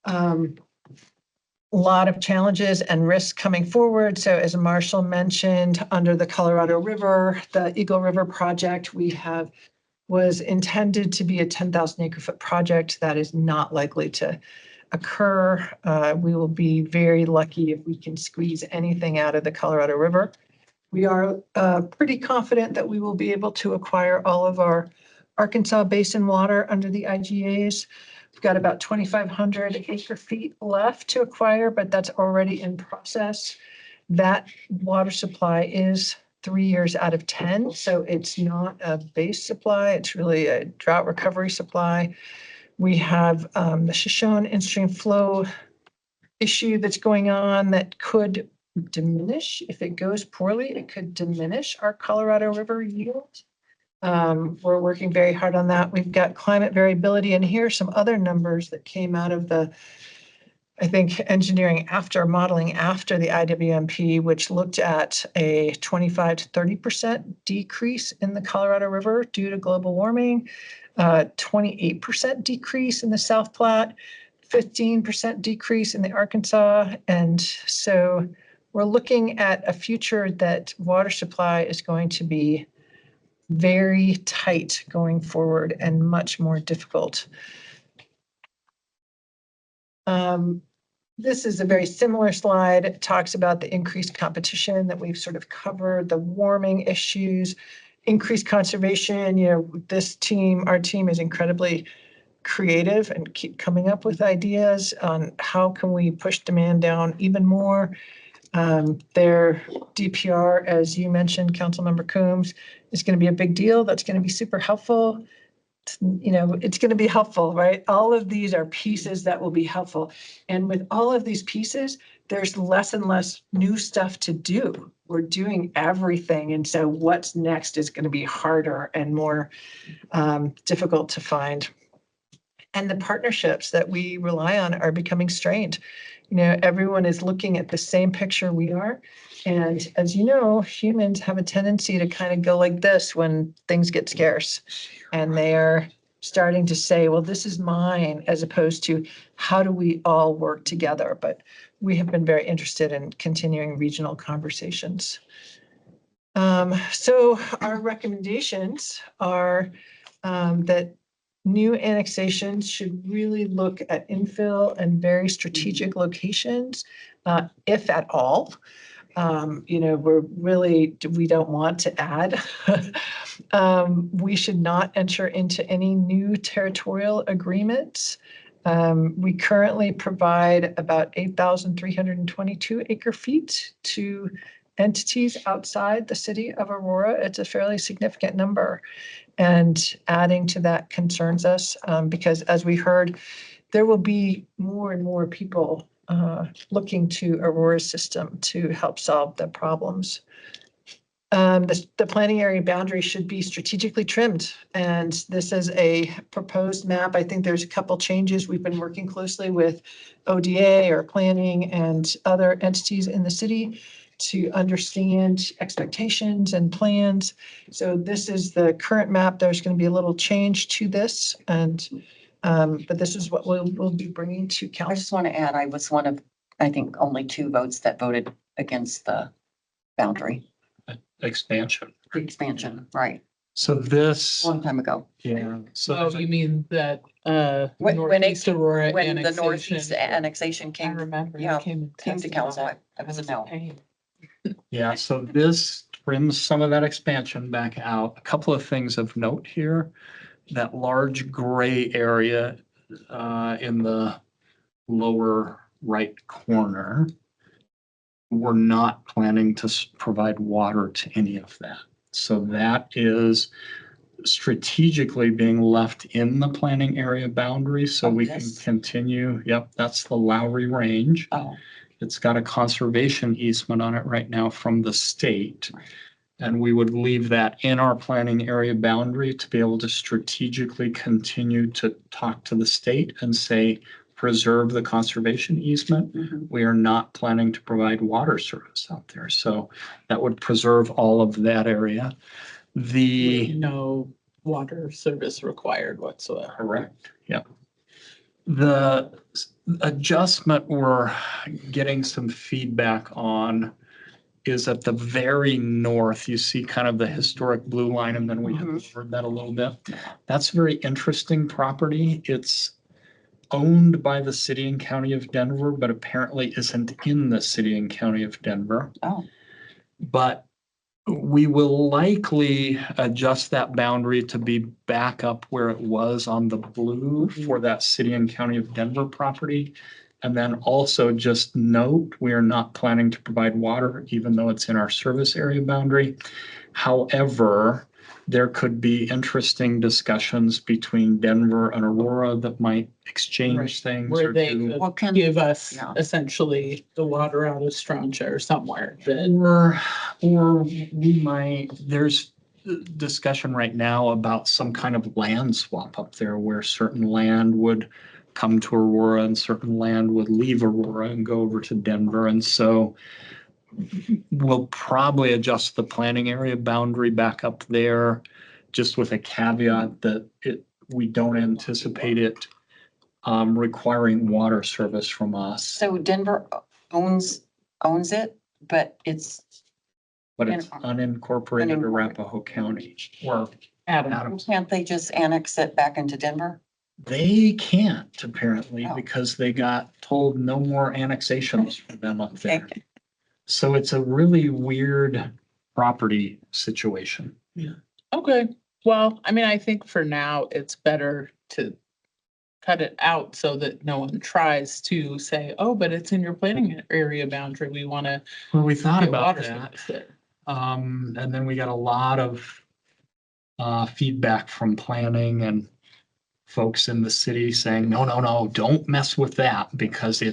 A lot of challenges and risks coming forward. So as Marshall mentioned, under the Colorado River, the Eagle River project, was intended to be a 10,000 acre foot project. That is not likely to occur. We will be very lucky if we can squeeze anything out of the Colorado River. We are pretty confident that we will be able to acquire all of our Arkansas Basin water under the IGAs. We've got about 2,500 acre feet left to acquire, but that's already in process. That water supply is 3 years out of 10, so it's not a base supply. It's really a drought recovery supply. We have the Shoshone in-stream flow issue that's going on that could diminish. If it goes poorly, it could diminish our Colorado River yield. We're working very hard on that. We've got climate variability, and here are some other numbers that came out of the, I think, modeling after the IWMP, which looked at a 25 to 30% decrease in the Colorado River due to global warming, 28% decrease in the South Platte, 15% decrease in the Arkansas. And so we're looking at a future that water supply is going to be very tight going forward and much more difficult. This is a very similar slide. It talks about the increased competition that we've sort of covered, the warming issues, increased conservation. Our team is incredibly creative and keep coming up with ideas on how can we push demand down even more. Their DPR, as you mentioned, Councilmember Coombs, is going to be a big deal. That's going to be super helpful. It's going to be helpful, right? All of these are pieces that will be helpful. And with all of these pieces, there's less and less new stuff to do. We're doing everything. And so what's next is going to be harder and more difficult to find. And the partnerships that we rely on are becoming strained. Everyone is looking at the same picture we are. And as you know, humans have a tendency to kind of go like this when things get scarce. And they are starting to say, well, this is mine, as opposed to how do we all work together? But we have been very interested in continuing regional conversations. So our recommendations are that new annexations should really look at infill and very strategic locations, if at all. We don't want to add. We should not enter into any new territorial agreements. We currently provide about 8,322 acre feet to entities outside the city of Aurora. It's a fairly significant number. And adding to that concerns us because, as we heard, there will be more and more people looking to Aurora's system to help solve the problems. The planning area boundary should be strategically trimmed. And this is a proposed map. I think there's a couple changes. We've been working closely with ODA or planning and other entities in the city. to understand expectations and plans. So this is the current map. There's going to be a little change to this and, but this is what we'll be bringing to I council. just want to add, I was one of, I think, only 2 votes that voted against the boundary, Expansion. the expansion, right, So this, a long time ago. yeah, so Oh, there's a- you mean that, When it- Northeast Aurora When the annexation? Northeast annexation I came, remember. yeah, you came to council, I was a no. yeah, so this trims some of that expansion back out. A couple of things of note here. That large gray area in the lower right corner. We're not planning to provide water to any of that. So that is strategically being left in the planning area boundary so Oh, we can this? continue. Yep, that's the Lowry Range. Oh, It's got a conservation easement on it right now from the state. And we would leave that in our planning area boundary to be able to strategically continue to talk to the state and say, preserve the conservation easement. mhm. We are not planning to provide water service out there. So that would preserve all of that area. No water service required whatsoever. Correct, yep. The adjustment we're getting some feedback on is at the very north. You see kind of the historic blue line, and then we have covered that a little bit. That's a very interesting property. It's owned by the city and county of Denver, but apparently isn't in the city and county of Denver. Oh, But we will likely adjust that boundary to be back up where it was on the blue for that city and county of Denver property. And then also just note, we are not planning to provide water, even though it's in our service area boundary. However, there could be interesting discussions between Denver and Aurora that might exchange Right. things Where or they do. could well, can, give us Yeah. essentially the water out of Strontia or somewhere that, Or we might, there's discussion right now about some kind of land swap up there where certain land would come to Aurora and certain land would leave Aurora and go over to Denver. And so we'll probably adjust the planning area boundary back up there, just with a caveat that we don't anticipate it requiring water service from us. so Denver owns it, but it's, But it's unincorporated Unincorporated. Arapahoe County, or Adam, Adams. can't they just annex it back into Denver? They can't apparently Oh. because they got told no more annexations for them up there. Okay. So it's a really weird property situation. okay, well, I mean, I think for now, it's better to cut it out so that no one tries to say, oh, but it's in your planning area boundary, we want to Well, we thought get about water that. service there. And then we got a lot of feedback from planning and folks in the city saying, no, don't mess with that because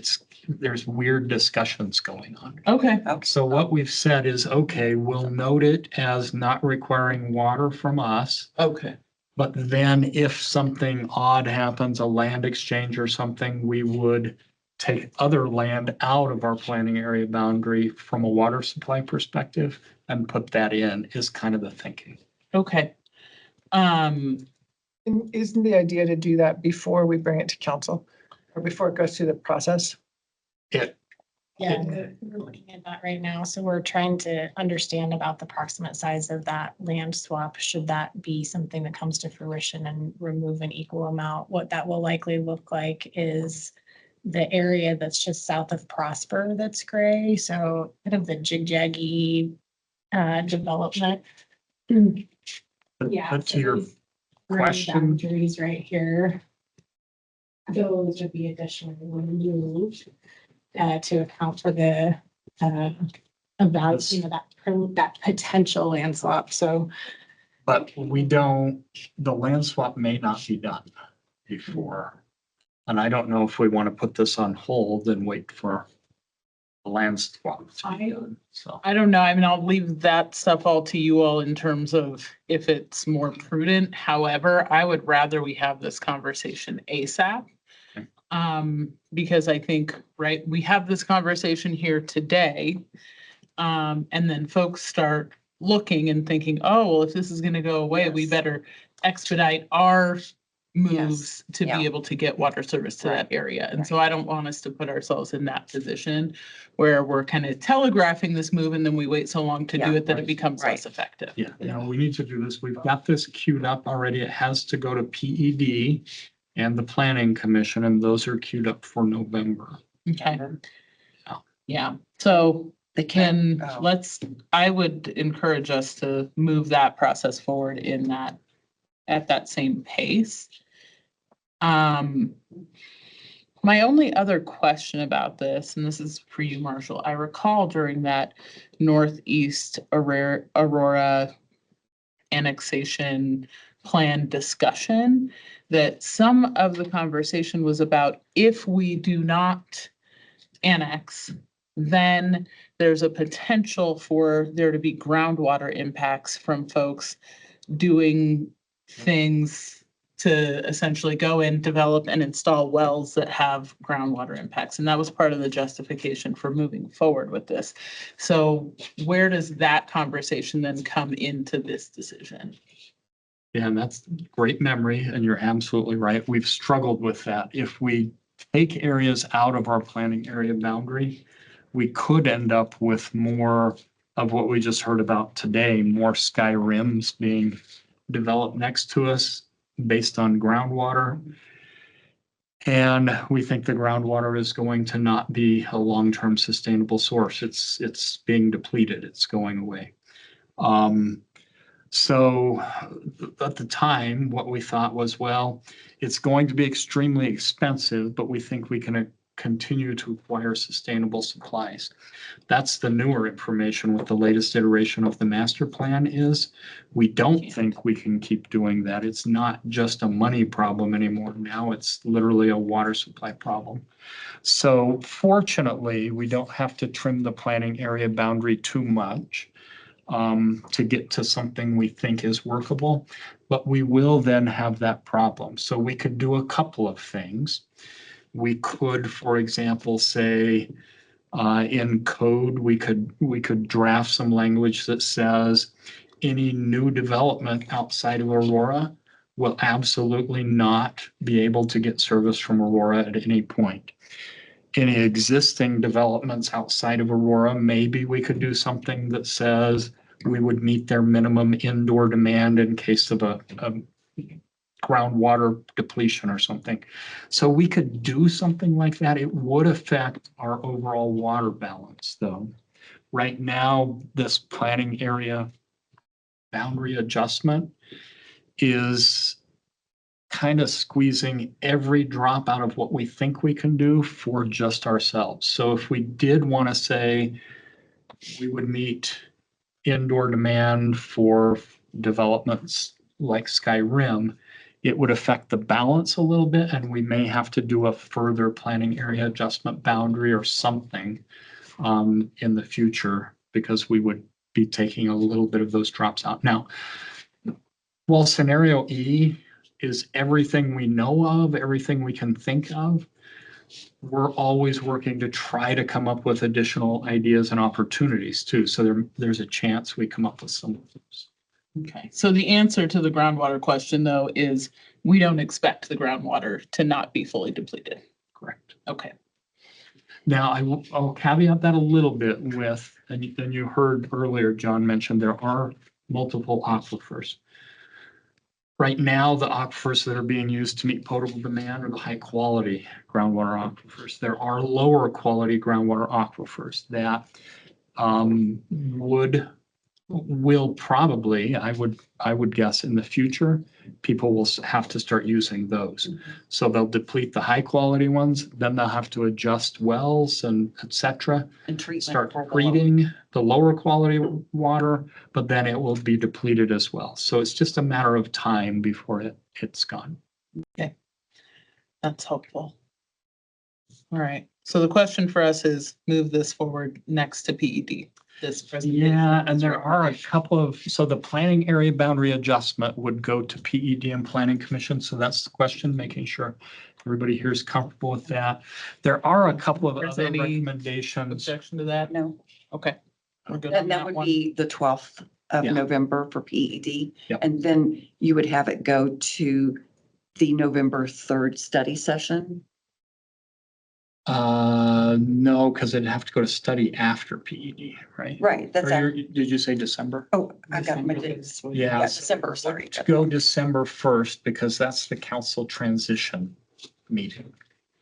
there's weird discussions going on. Okay, So what we've said is, okay, we'll note it as not requiring water from us. okay, But then if something odd happens, a land exchange or something, we would take other land out of our planning area boundary from a water supply perspective and put that in is kind of the thinking. okay. And isn't the idea to do that before we bring it to council or before it goes through the process? It, Yeah, we're looking at that right now. So we're trying to understand about the approximate size of that land swap. Should that be something that comes to fruition and remove an equal amount? What that will likely look like is the area that's just south of Prosper that's gray. So kind of the jig-jaggy development. Yeah. but so to your these gray question, boundaries right here. Those would be additionally removed to account for the about, you know, that potential land swap. So but the land swap may not be done before. And I don't know if we want to put this on hold and wait for the land swap to be done. So. I don't know. I mean, I'll leave that stuff all to you all in terms of if it's more prudent. However, I would rather we have this conversation ASAP. Okay. Because I think, right, we have this conversation here today. And then folks start looking and thinking, oh, well, if this is gonna go away, we Yes. better expedite our moves to yeah. be able to get water service to that Right, area. And so I don't want us to put ourselves in that position where we're kind of telegraphing this move and then we wait so long to do Yeah. it that it Right. becomes Right. less effective. Yeah, no, we need to do this. We've got this queued up already. It has to go to PED and the Planning Commission, and those are queued up for November. Okay. Yeah, so They can't. then I would encourage us to move that process forward at that same pace. My only other question about this, and this is for you, Marshall, I recall during that Northeast Aurora annexation plan discussion that some of the conversation was about if we do not annex, then there's a potential for there to be groundwater impacts from folks doing things to essentially go in, develop and install wells that have groundwater impacts. And that was part of the justification for moving forward with this. So where does that conversation then come into this decision? Yeah, and that's great memory, and you're absolutely right. We've struggled with that. If we take areas out of our planning area boundary, we could end up with more of what we just heard about today, more sky rims being developed next to us based on groundwater. And we think the groundwater is going to not be a long-term sustainable source. It's being depleted. It's going away. So at the time, what we thought was, well, it's going to be extremely expensive, but we think we can continue to acquire sustainable supplies. That's the newer information with the latest iteration of the master plan is we don't think we can keep doing that. It's not just a money problem anymore. Now it's literally a water supply problem. So fortunately, we don't have to trim the planning area boundary too much to get to something we think is workable, but we will then have that problem. So we could do a couple of things. We could, for example, say in code, we could draft some language that says any new development outside of Aurora will absolutely not be able to get service from Aurora at any point. Any existing developments outside of Aurora, maybe we could do something that says we would meet their minimum indoor demand in case of a groundwater depletion or something. So we could do something like that. It would affect our overall water balance, though. Right now, this planning area boundary adjustment is kind of squeezing every drop out of what we think we can do for just ourselves. So if we did want to say we would meet indoor demand for developments like Skyrim, it would affect the balance a little bit, and we may have to do a further planning area adjustment boundary or something in the future, because we would be taking a little bit of those drops out. Now, while scenario E is everything we know of, everything we can think of, we're always working to try to come up with additional ideas and opportunities too. So there's a chance we come up with some of those. Okay, so the answer to the groundwater question though is we don't expect the groundwater to not be fully depleted. Correct. Okay. Now, I'll caveat that a little bit with, and you heard earlier, John mentioned there are multiple aquifers. Right now, the aquifers that are being used to meet potable demand are the high quality groundwater aquifers. There are lower quality groundwater aquifers that will probably, I would guess in the future, people will have to start using those. So they'll deplete the high quality ones, then they'll have to adjust wells and et cetera. And treatment. Start for the treating the lower quality water, but then it will be depleted as well. So it's just a matter of time before it's gone. That's helpful. All right, so the question for us is move this forward next to PED. This presentation. Yeah, and there are a couple of, so the planning area boundary adjustment would go to PED and Planning Commission. So that's the question, making sure everybody here is comfortable with that. There are a couple of Is other any recommendations. Objection to that? No. Okay. We're good on And that that would one. be the 12th of Yeah. November for PED. Yep. And then you would have it go to the November 3rd study session. No, because it'd have to go to study after PED, right? Right, that's, Or did you say December? oh, I got my December. dates. Yeah. Yeah, so December, sorry. To go December 1st, because that's the council transition meeting.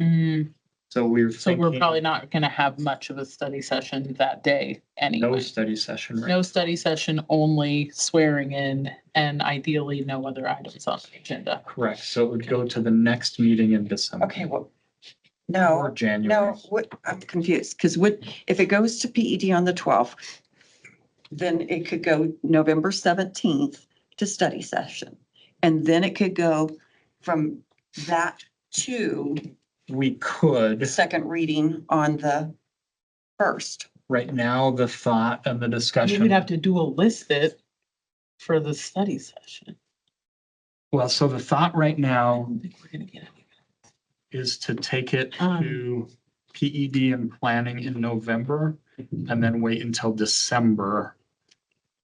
Mm, So we're so we're thinking probably not gonna have much of a study session that day no anyway. study session, right? No study session, only swearing in, and ideally no other items on the agenda. Correct. So it would go to the next meeting in December. Okay, well, Or no, January. no, what, I'm confused, because if it goes to PED on the 12th, then it could go November 17th to study session. And then it could go from that to We could, the second reading on the 1st. right now, the thought and the We discussion. would have to dual list it for the study session. Well, so the thought right I now don't think we're gonna get any. is to take it to PED and planning in November and then wait until December.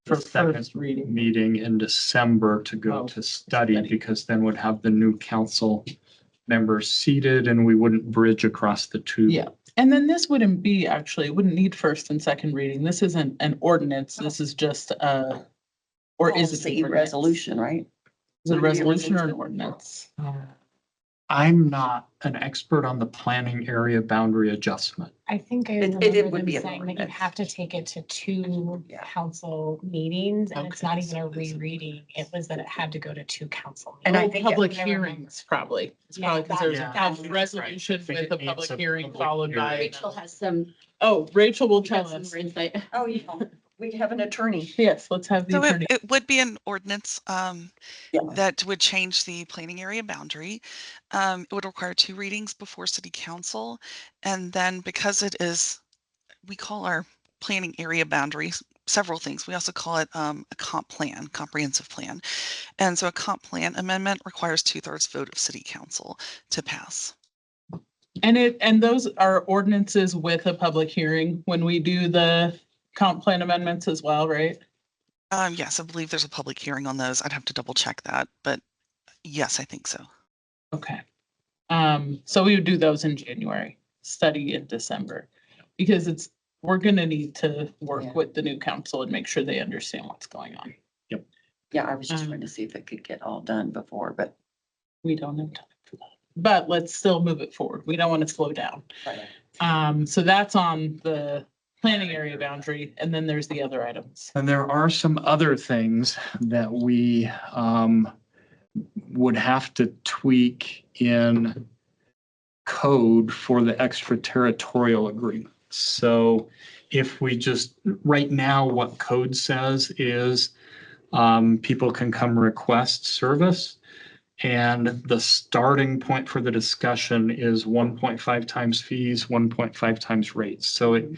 For The second first reading. meeting in December to go Oh, to study, study. because then would have the new council members seated and we wouldn't bridge across the two. Yeah, and then this wouldn't be, actually, it wouldn't need first and second reading. This isn't an ordinance. This is just or is it Policy a resolution, right? Is it a Would it be a resolution or an resolution? ordinance? I'm not an expert on the planning area boundary adjustment. I think I It remember would them be an saying that you ordinance. have to take it to two Yeah. council meetings, and it's Okay, not even a so this- rereading. It was that it had to go to two council. And I meetings. think Public I remember. hearings, probably. It's Yeah, probably because there's that's- a resolution I think with it a needs public a hearing public followed by. hearing. Rachel has some, Oh, Rachel will we tell got some us. more insight. Oh, yeah, we have an attorney. Yes, let's have the So attorney. it would be an ordinance Yeah. that would change the planning area boundary. It would require 2 readings before city council. And then because it is, we call our planning area boundaries several things. We also call it a comp plan, comprehensive plan. And so a comp plan amendment requires 2/3 vote of city council to pass. And those are ordinances with a public hearing when we do the comp plan amendments as well, right? Yes, I believe there's a public hearing on those. I'd have to double check that, but yes, I think so. Okay. So we would do those in January, study in December. Because we're gonna need to work Yeah. with the new council and make sure they understand what's going on. Yeah, I was just Um, trying to see if it could get all done before, but. We don't have time for that. But let's still move it forward. We don't want to slow down. So that's on the planning area boundary, and then there's the other items. And there are some other things that we would have to tweak in code for the extraterritorial agreement. So if we just, right now, what code says is people can come request service. And the starting point for the discussion is 1.5 times fees, 1.5 times rates. So it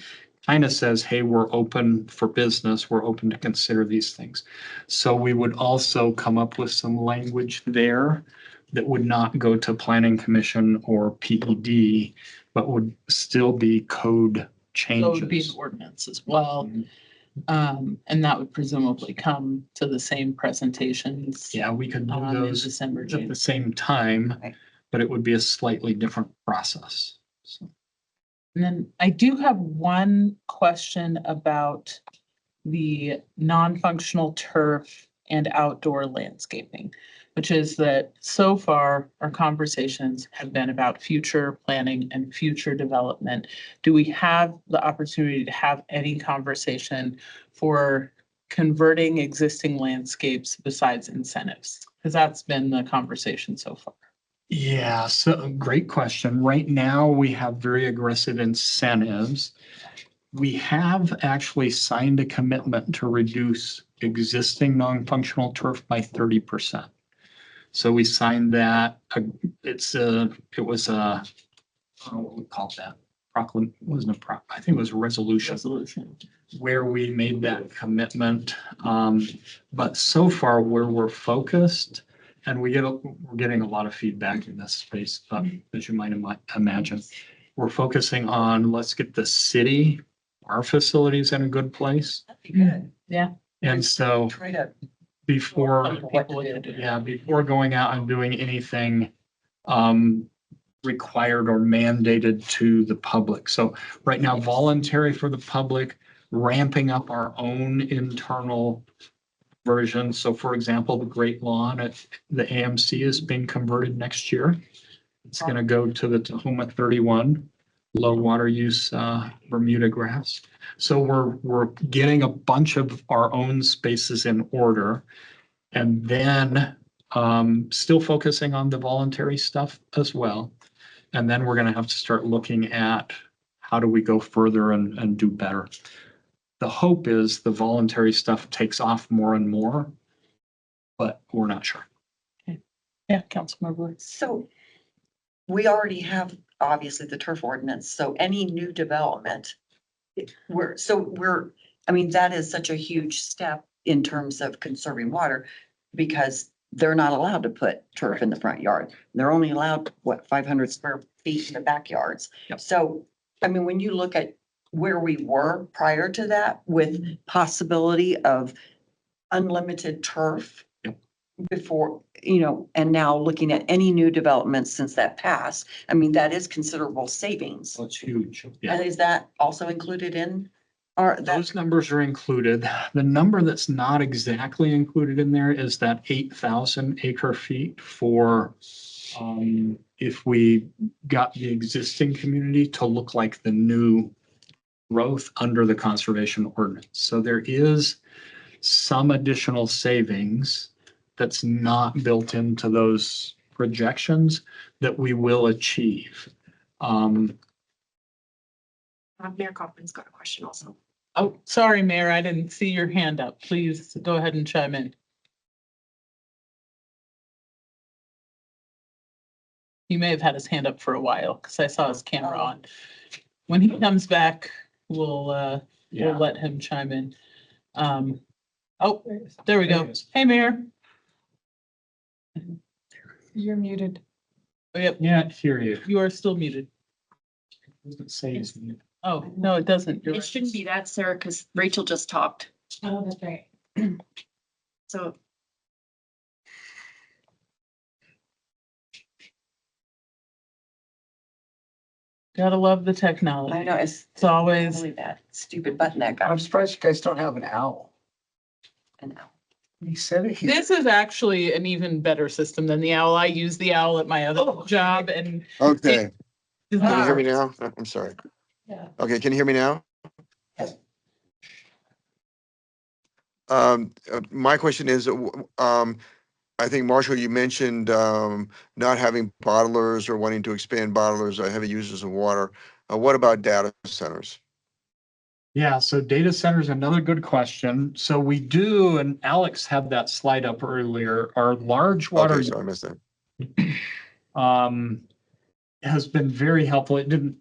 kind of says, hey, we're open for business. We're open to consider these things. So we would also come up with some language there that would not go to planning commission or PED, but would still be code So it would be an changes. ordinance as well. And that would presumably come to the same presentations. Yeah, we could do In those December, at the January. same time, Right. but it would be a slightly different process. So. And then I do have one question about the non-functional turf and outdoor landscaping, which is that so far our conversations have been about future planning and future development. Do we have the opportunity to have any conversation for converting existing landscapes besides incentives? Because that's been the conversation so far. Yeah, so great question. Right now, we have very aggressive incentives. We have actually signed a commitment to reduce existing non-functional turf by 30%. So we signed that. It was a, I don't know what we called that. I think it was a resolution where we made that commitment. But so far where we're focused, and we're getting a lot of feedback in this space, as you might imagine. We're focusing on, let's get the city our facilities in a good place. That'd be good. Yeah. And so Try to. before, People to do. yeah, before going out and doing anything required or mandated to the public. So right now, voluntary for the public, ramping up our own internal version. So for example, the Great Lawn at the AMC is being converted next year. It's going to go to the Tahoma 31 low water use Bermuda grass. So we're getting a bunch of our own spaces in order, and then still focusing on the voluntary stuff as well. And then we're going to have to start looking at how do we go further and do better. The hope is the voluntary stuff takes off more and more, but we're not sure. Yeah, Councilmember. So we already have obviously the turf ordinance, so any new development. I mean, that is such a huge step in terms of conserving water because they're not allowed to put turf in the front yard. They're only allowed, 500 square feet in the backyards. Yep. So, I mean, when you look at where we were prior to that with possibility of unlimited turf. Yep. Before, and now looking at any new developments since that passed, I mean, that is considerable savings. That's huge. Yeah. And is that also included in Those numbers are included. The number that's not exactly included in there is that 8,000 acre feet for if we got the existing community to look like the new growth under the conservation ordinance. So there is some additional savings that's not built into those projections that we will achieve. Mayor Kaufman's got a question also. Oh, sorry, Mayor, I didn't see your hand up. Please go ahead and chime in. He may have had his hand up for a while because I saw his camera on. When he comes back, we'll let him chime in. Oh, there we go. Hey, Mayor. You're muted. Oh, yep, Can't hear you. you are still muted. Doesn't say it's muted. Oh, no, it doesn't. You're It right. shouldn't be that, Sarah, because Rachel just talked. Oh, that's right. So Gotta love the technology. I know, it's It's always, really that stupid button that got. I'm surprised you guys don't have an owl. And now. He said it. this is actually an even better system than the owl. I use the owl at my other job and. Okay, it's can you hear me not- now? I'm sorry. Yeah. Okay, can you hear me now? Yes. My question is, I think Marshall, you mentioned, not having bottlers or wanting to expand bottlers or heavy users of water. What about data centers? Yeah, so data center is another good question. So we do, and Alex had that slide up earlier, our large water Okay, so I missed that. has been very helpful. It didn't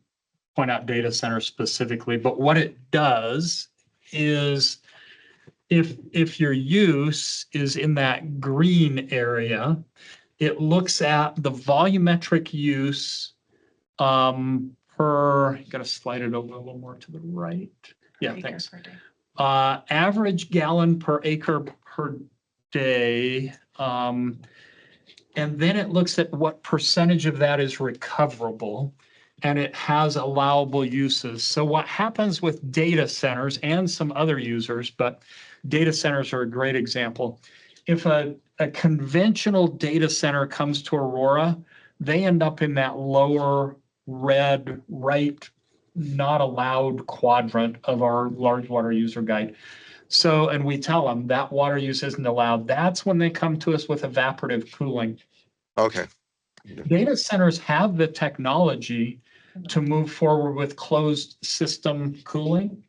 point out data center specifically, but what it does is if your use is in that green area, it looks at the volumetric use per, gotta slide it over a little more to the right. Yeah, thanks. Average gallon per acre per day. And then it looks at what percentage of that is recoverable, and it has allowable uses. So what happens with data centers and some other users, but data centers are a great example. If a conventional data center comes to Aurora, they end up in that lower red, right, not allowed quadrant of our large water user guide. So, and we tell them that water use isn't allowed. That's when they come to us with evaporative cooling. Okay, Data centers have the technology to move forward with closed system cooling.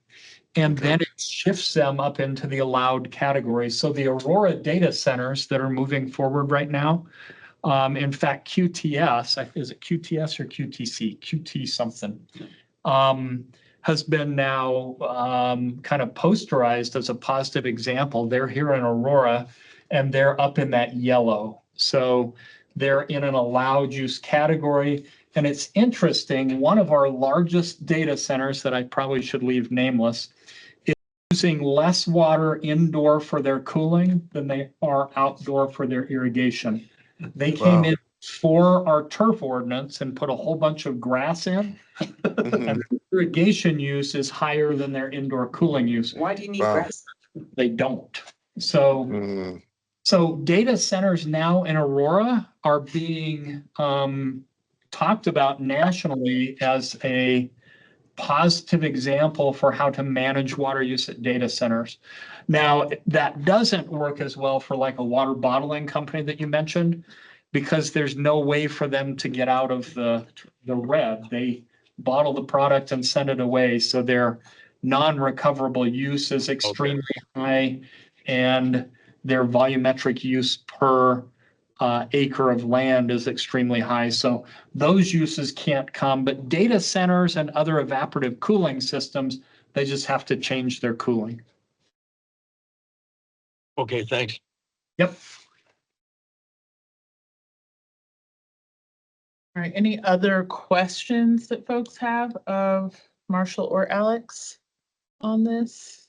And Okay. then it shifts them up into the allowed category. So the Aurora data centers that are moving forward right now, in fact, QTS, is it QTS or QTC? QT something. Has been now kind of posterized as a positive example. They're here in Aurora and they're up in that yellow. So they're in an allowed use category. And it's interesting, one of our largest data centers that I probably should leave nameless is using less water indoor for their cooling than they are outdoor for their irrigation. They came Wow. in for our turf ordinance and put a whole bunch of grass in. Mhm. And their irrigation use is higher than their indoor cooling use. Why do you need Wow. grass? They don't. So Mm. so data centers now in Aurora are being talked about nationally as a positive example for how to manage water use at data centers. Now, that doesn't work as well for like a water bottling company that you mentioned, because there's no way for them to get out of the red. They bottle the product and send it away, so their non-recoverable use is extremely high, and their volumetric use per acre of land is extremely high. So those uses can't come, but data centers and other evaporative cooling systems, they just have to change their cooling. Okay, thanks. Yep. All right, any other questions that folks have of Marshall or Alex on this?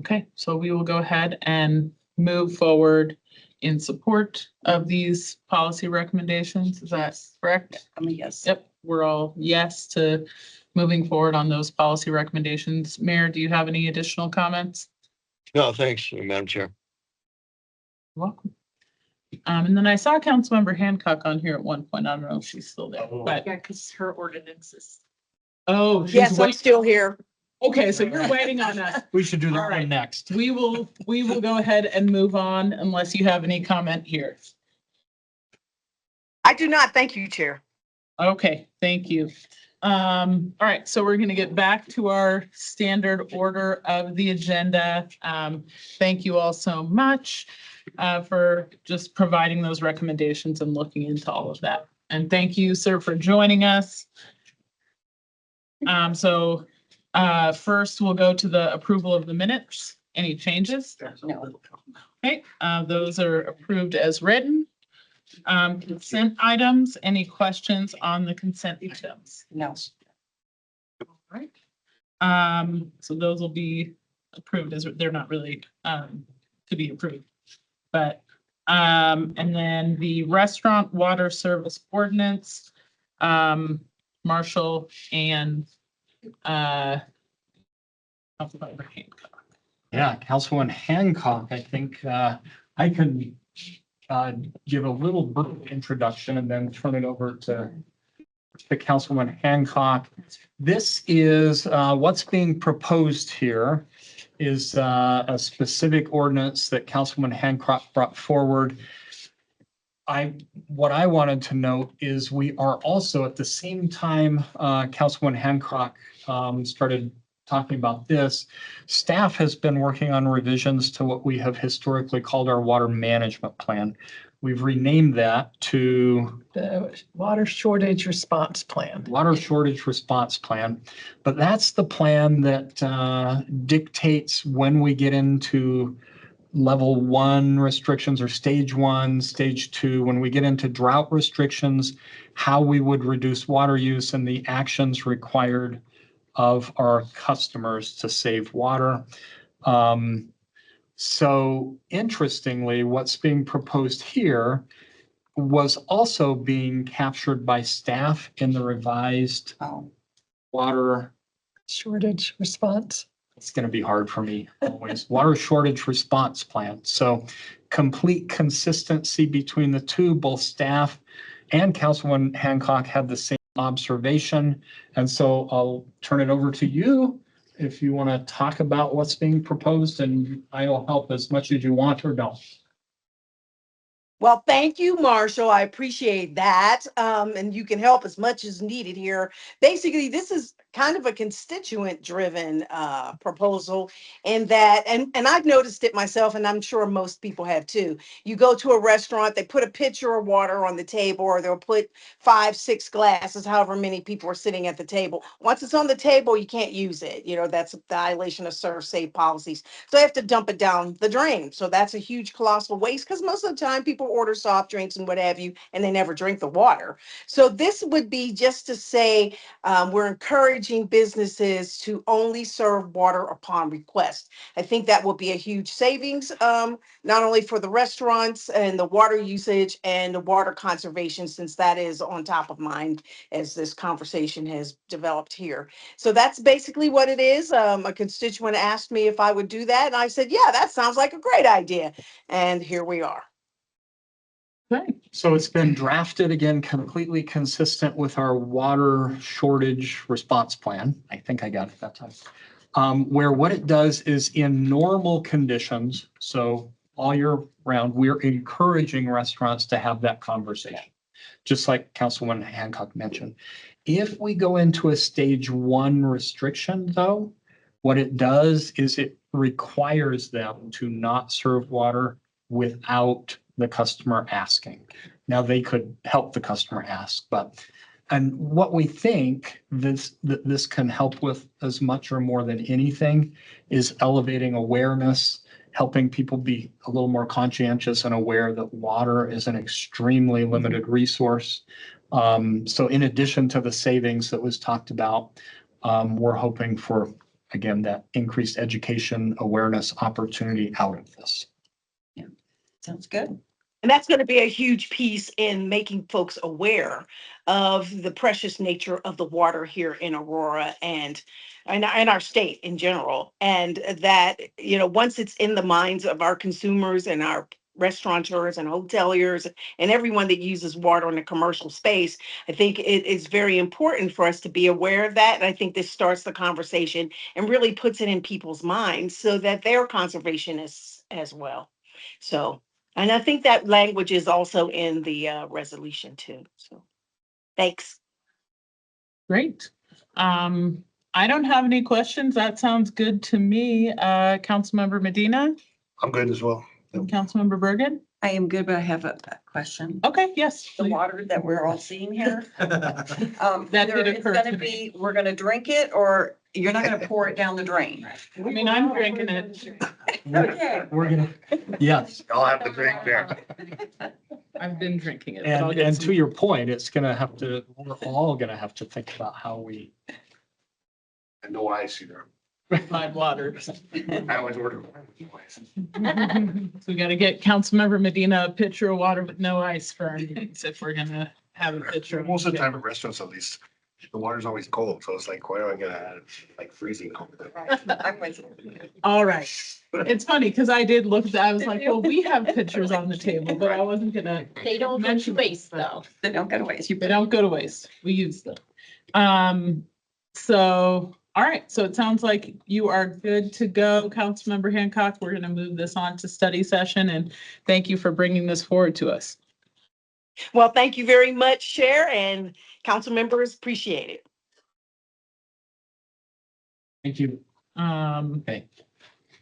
Okay, so we will go ahead and move forward in support of these policy recommendations. Is that correct? I mean, yes. Yep, we're all yes to moving forward on those policy recommendations. Mayor, do you have any additional comments? No, thanks, Madam Chair. Welcome. And then I saw Councilmember Hancock on here at one point. I don't know if she's still there, but, Yeah, because her ordinances. oh, she's Yes, I'm waiting. still here. Okay, so you're waiting on us. We should do All that right. one next. We will go ahead and move on unless you have any comment here. I do not. Thank you, Chair. Okay, thank you. All right, so we're gonna get back to our standard order of the agenda. Thank you all so much for just providing those recommendations and looking into all of that. And thank you, sir, for joining us. First we'll go to the approval of the minutes. Any changes? No. Okay, those are approved as written. Consent items, any questions on the consent items? No. Right. So those will be approved as, they're not really, to be approved. But, and then the restaurant water service ordinance, Marshall and, Councilmember Hancock. Yeah, Councilman Hancock, I think I can give a little brief introduction and then turn it over to Councilman Hancock. This is what's being proposed here is a specific ordinance that Councilman Hancock brought forward. What I wanted to note is we are also at the same time Councilman Hancock started talking about this, staff has been working on revisions to what we have historically called our water management plan. We've renamed that to The water shortage response plan. Water Shortage Response Plan. But that's the plan that dictates when we get into level 1 restrictions or stage 1, stage 2, when we get into drought restrictions, how we would reduce water use and the actions required of our customers to save water. So interestingly, what's being proposed here was also being captured by staff in the revised water. Shortage response. It's going to be hard for me always. Water shortage response plan. So complete consistency between the two, both staff and Councilman Hancock had the same observation. And so I'll turn it over to you if you want to talk about what's being proposed, and I'll help as much as you want or don't. Well, thank you, Marshall. I appreciate that. And you can help as much as needed here. Basically, this is kind of a constituent driven proposal in that, and I've noticed it myself, and I'm sure most people have too. You go to a restaurant, they put a pitcher of water on the table, or they'll put 5, 6 glasses, however many people are sitting at the table. Once it's on the table, you can't use it. You know, that's a violation of serve safe policies. So they have to dump it down the drain. So that's a huge colossal waste because most of the time people order soft drinks and what have you, and they never drink the water. So this would be just to say, we're encouraging businesses to only serve water upon request. I think that will be a huge savings, not only for the restaurants and the water usage and the water conservation, since that is on top of mind as this conversation has developed here. So that's basically what it is. A constituent asked me if I would do that, and I said, yeah, that sounds like a great idea. And here we are. Okay. So it's been drafted again, completely consistent with our water shortage response plan. I think I got it that time. Where what it does is in normal conditions, so all year round, we're encouraging restaurants to have that conversation. Just like Councilwoman Hancock mentioned. If we go into a stage 1 restriction though, what it does is it requires them to not serve water without the customer asking. Now they could help the customer ask, and what we think this can help with as much or more than anything is elevating awareness, helping people be a little more conscientious and aware that water is an extremely limited resource. So in addition to the savings that was talked about, we're hoping for, again, that increased education awareness opportunity out of this. Sounds good. And that's going to be a huge piece in making folks aware of the precious nature of the water here in Aurora and our state in general. And that, you know, once it's in the minds of our consumers and our restaurateurs and hoteliers and everyone that uses water in a commercial space, I think it is very important for us to be aware of that. And I think this starts the conversation and really puts it in people's minds so that they're conservationists as well. So, and I think that language is also in the resolution too. So, thanks. Great. I don't have any questions. That sounds good to me. Councilmember Medina, I'm good as well. and Councilmember Bergan. I am good, but I have a question. Okay, yes. The please. water that we're all seeing here. That Either did it's occur gonna to be, we're gonna drink it, or you're not gonna pour it down the drain. I mean, I'm drinking it. Okay. We're gonna, yes. I'll have the drink there. I've been drinking it. but I'll get And some- to your point, it's gonna have to, we're all gonna have to think about how we. And no ice either. Provide water. I always order. So we gotta get Councilmember Medina a pitcher of water with no ice for our meetings if we're gonna have a pitcher. Most of the time at restaurants, at least, the water's always cold, so it's like, why do I gotta add like freezing cold? I'm with you. All right. It's funny because I did look, I was like, well, we have pitchers on the table, but I wasn't gonna. They don't go to mention waste that. though. They don't go to waste. You They don't go to waste. We use them. So, all right. So it sounds like you are good to go, Councilmember Hancock. We're gonna move this on to study session and thank you for bringing this forward to us. Well, thank you very much, Chair and council members. Appreciate it. Thank you. Okay.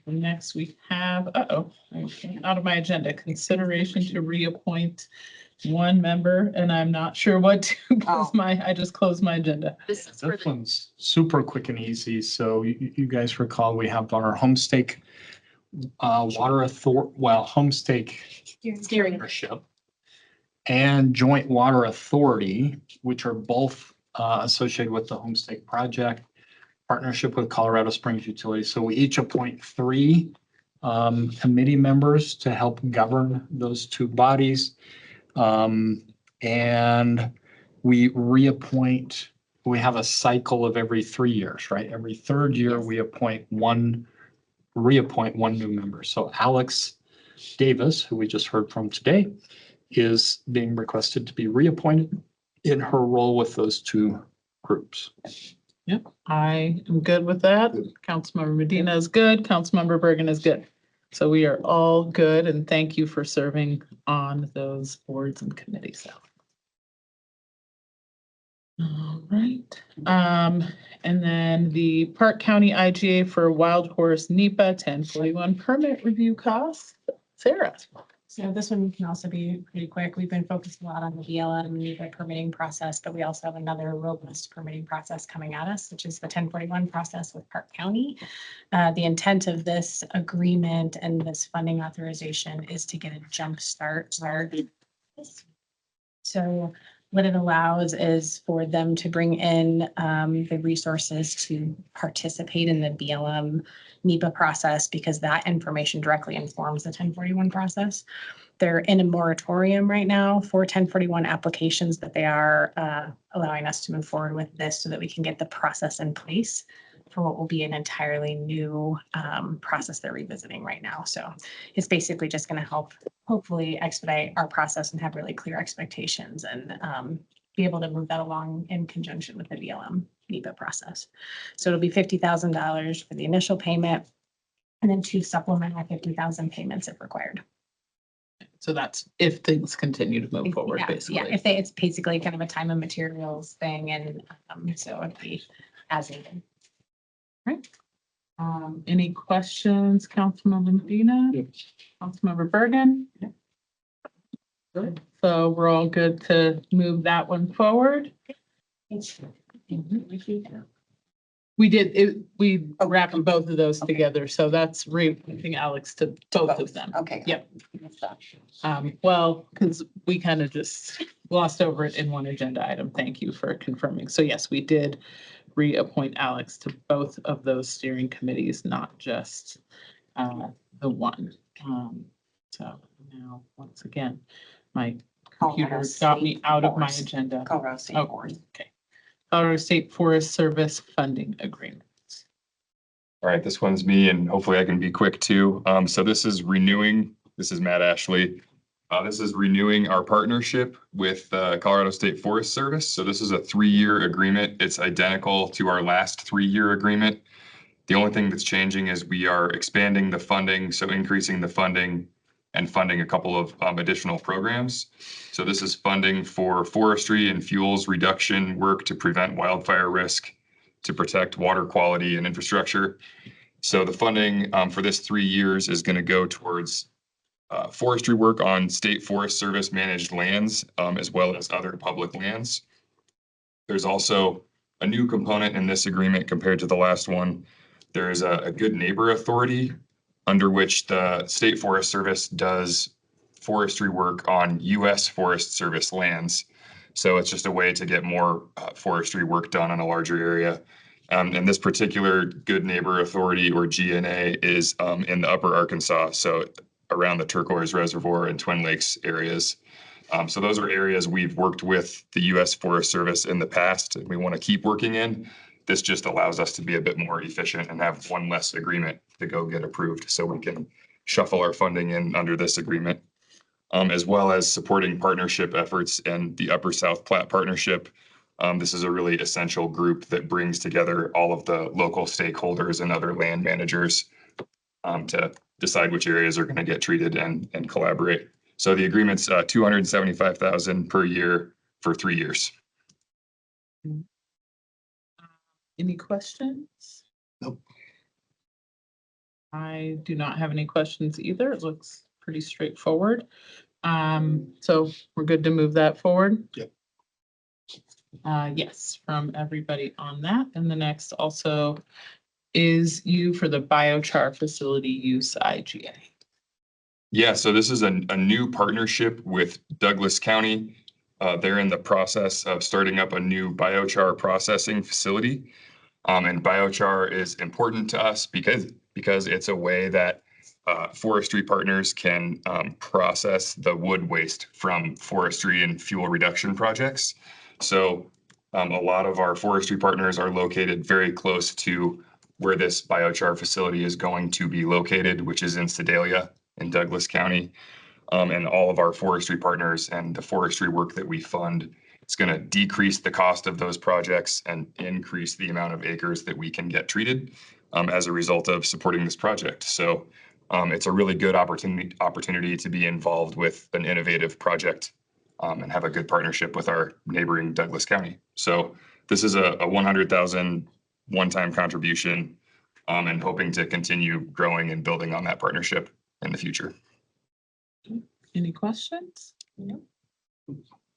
Next we have, okay, out of my agenda, consideration to reappoint one member, and I'm not sure what to, because I just closed my agenda. This is for This the one's super quick and easy. So you guys recall, we have our homestake water authority, homestake steering. partnership and joint water authority, which are both associated with the homestake project, partnership with Colorado Springs Utilities. So we each appoint 3 committee members to help govern those 2 bodies. And we reappoint, we have a cycle of every 3 years, right? Every 3rd year, we reappoint one new member. So Alex Davis, who we just heard from today, is being requested to be reappointed in her role with those 2 groups. Yep, I am good with that. Councilmember Medina is good. Councilmember Bergan is good. So we are all good, and thank you for serving on those boards and committees. All right. And then the Park County IGA for Wild Horse NEPA 1041 permit review costs. Sarah. So this one can also be pretty quick. We've been focused a lot on the BLM and NEPA permitting process, but we also have another robust permitting process coming at us, which is the 1041 process with Park County. The intent of this agreement and this funding authorization is to get a jump start. So what it allows is for them to bring in the resources to participate in the BLM NEPA process, because that information directly informs the 1041 process. They're in a moratorium right now for 1041 applications, but they are allowing us to move forward with this so that we can get the process in place for what will be an entirely new process they're revisiting right now. So it's basically just going to help hopefully expedite our process and have really clear expectations and be able to move that along in conjunction with the BLM NEPA process. So it'll be $50,000 for the initial payment and then 2 supplemental 50,000 payments if required. So that's if things continue to move forward, Yeah, basically. Yeah, if they, it's basically kind of a time and materials thing, and so it'd be as needed. Right. Any questions, Councilmember Medina? Yep. Councilmember Bergan? Good. So we're all good to move that one forward? We did, we wrapped both of those Okay. together, so that's reappointing Alex to both of them. Okay. Yep. Well, because we kind of just glossed over it in one agenda item. Thank you for confirming. So yes, we did reappoint Alex to both of those steering committees, not just the one. So now, once again, my computer got me out of my agenda. Colorado State Oh, Board. okay. Colorado State Forest Service funding agreement. All right, this one's me, and hopefully I can be quick too. So this is Matt Ashley. This is renewing our partnership with Colorado State Forest Service. So this is a 3-year agreement. It's identical to our last 3-year agreement. The only thing that's changing is we are expanding the funding, so increasing the funding and funding a couple of additional programs. So this is funding for forestry and fuels reduction work to prevent wildfire risk, to protect water quality and infrastructure. So the funding for this 3 years is going to go towards forestry work on State Forest Service managed lands, as well as other public lands. There's also a new component in this agreement compared to the last one. There is a good neighbor authority under which the State Forest Service does forestry work on U.S. Forest Service lands. So it's just a way to get more forestry work done in a larger area. And this particular good neighbor authority, or GNA, is in the upper Arkansas, so around the Turquoise Reservoir and Twin Lakes areas. So those are areas we've worked with the U.S. Forest Service in the past, and we want to keep working in. This just allows us to be a bit more efficient and have one less agreement to go get approved, so we can shuffle our funding in under this agreement, as well as supporting partnership efforts and the Upper South Platte Partnership. This is a really essential group that brings together all of the local stakeholders and other land managers to decide which areas are going to get treated and collaborate. So the agreement's $275,000 per year for 3 years. Any questions? Nope. I do not have any questions either. It looks pretty straightforward. So we're good to move that forward? Yep. Yes, from everybody on that. And the next also is you for the biochar facility use IGA. Yeah, so this is a new partnership with Douglas County. They're in the process of starting up a new biochar processing facility. And biochar is important to us because it's a way that forestry partners can process the wood waste from forestry and fuel reduction projects. So a lot of our forestry partners are located very close to where this biochar facility is going to be located, which is in Sedalia in Douglas County. And all of our forestry partners and the forestry work that we fund, it's going to decrease the cost of those projects and increase the amount of acres that we can get treated as a result of supporting this project. So it's a really good opportunity to be involved with an innovative project and have a good partnership with our neighboring Douglas County. So this is a 100,000 one-time contribution, and hoping to continue growing and building on that partnership in the future. Any questions? No.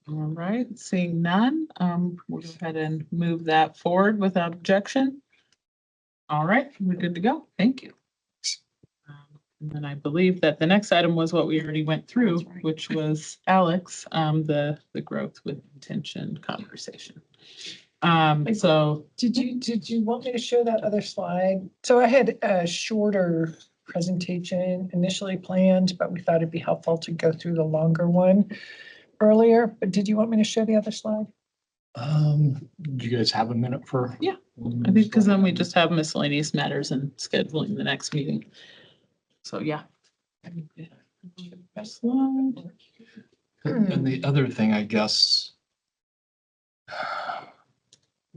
All right, seeing none, we'll go ahead and move that forward without objection. All right, we're good to go. Thank you. And then I believe that the next item was what we already went through, That's right. which was Alex, the growth with intention conversation. So Did you want me to show that other slide? So I had a shorter presentation initially planned, but we thought it'd be helpful to go through the longer one earlier. But did you want me to show the other slide? Do you guys have a minute for? Yeah, I think because then we just have miscellaneous matters and scheduling the next meeting. So, yeah. Slide. And the other thing, I guess,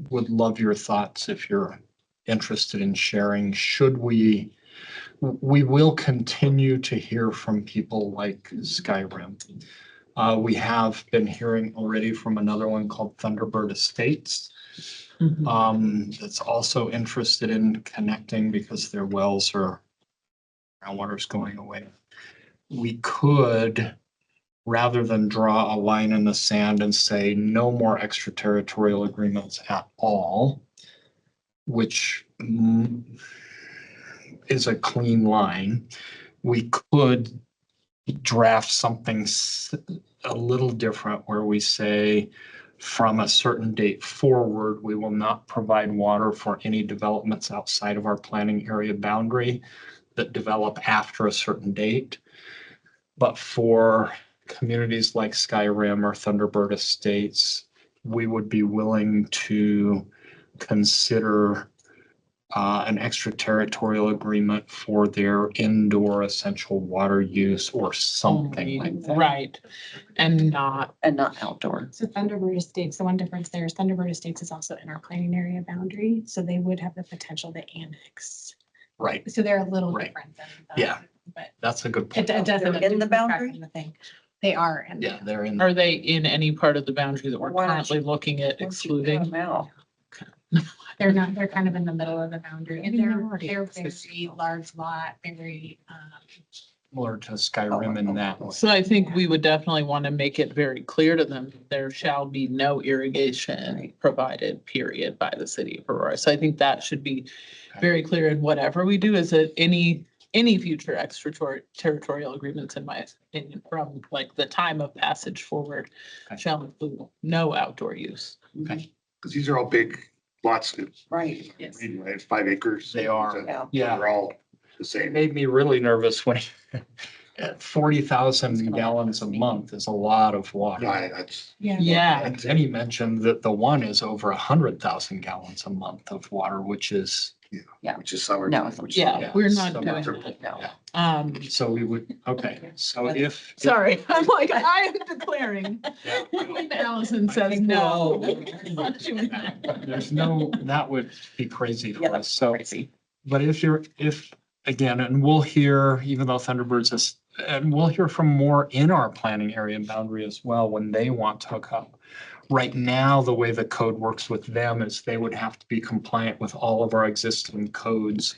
would love your thoughts if you're interested in sharing. Should we will continue to hear from people like Skyrim. We have been hearing already from another one called Thunderbird Estates. That's also interested in connecting because their wells are groundwater's going away. We could, rather than draw a line in the sand and say no more extraterritorial agreements at all, which is a clean line, we could draft something a little different where we say from a certain date forward, we will not provide water for any developments outside of our planning area boundary that develop after a certain date. But for communities like Skyrim or Thunderbird Estates, we would be willing to consider an extraterritorial agreement for their indoor essential water use or something like that. Right, and not, outdoor. So Thunderbird Estates, the one difference there is Thunderbird Estates is also in our planning area boundary, so they would have the potential to annex. Right, So they're a little Right. different than. Yeah. But that's a good it point. doesn't. They're in the boundary? The thing. They are. And Yeah, they're in. are they in any part of the boundary that we're Why don't currently looking at excluding? they're not, they're kind of in the middle of the boundary and they're Minority. very large lot, very, Similar to Skyrim in that way. So I think we would definitely want to make it very clear to them, there shall be no irrigation provided, period, by the city of Aurora. So I think that should be very clear in whatever we do, is that any future extraterritorial agreements, in my opinion, from like the time of passage forward, Okay. shall include no outdoor use. Okay. Because these are all big lots. Right. Yes. It's 5 acres. They are. Yeah. Yeah. They're all the It same. made me really nervous when at 40,000 gallons a month is a lot of water. Right, that's, Yeah, And then he mentioned that the one is over 100,000 gallons a month of water, which is, which is summer. No, which is- yeah, we're not So doing much. that. No. so we would, okay, so if. Sorry, I'm like, I am declaring. Yeah. When Alison I says think we're no. all- I'm not doing that. There's no, that would be crazy Yeah, for us, so. Crazy. But if, again, and we'll hear, even though Thunderbirds is, and we'll hear from more in our planning area and boundary as well when they want to hook up. Right now, the way the code works with them is they would have to be compliant with all of our existing codes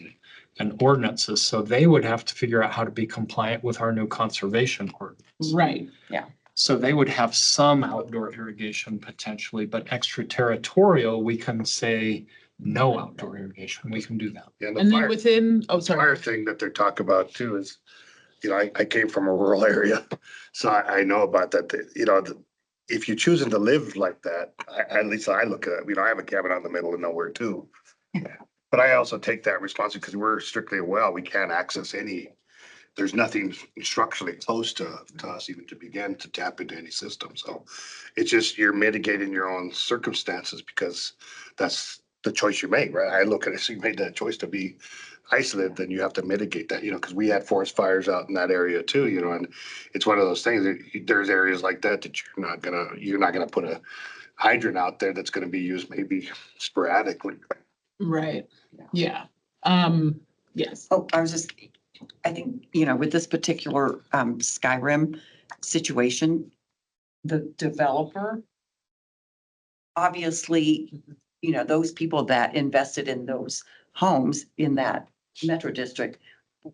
and ordinances. So they would have to figure out how to be compliant with our new conservation ordinance. Right, So they would have some outdoor irrigation potentially, but extraterritorial, we can say no outdoor irrigation. We can do that. Yeah, and the then fire, within, oh, fire sorry. thing that they're talking about too is, I came from a rural area, so I know about that, if you're choosing to live like that, at least I look at it, I have a cabin out in the middle of nowhere too. But I also take that responsibility because we're strictly a well, we can't access there's nothing structurally close to us even to begin to tap into any system. So it's just, you're mitigating your own circumstances because that's the choice you make, right? I look at it, so you made that choice to be isolated, then you have to mitigate that, because we had forest fires out in that area too, and it's one of those things that there's areas like that you're not gonna put a hydrant out there that's gonna be used maybe sporadically. Right, yeah. Yes. Oh, I think, with this particular Skyrim situation, the developer, obviously, you know, those people that invested in those homes in that metro district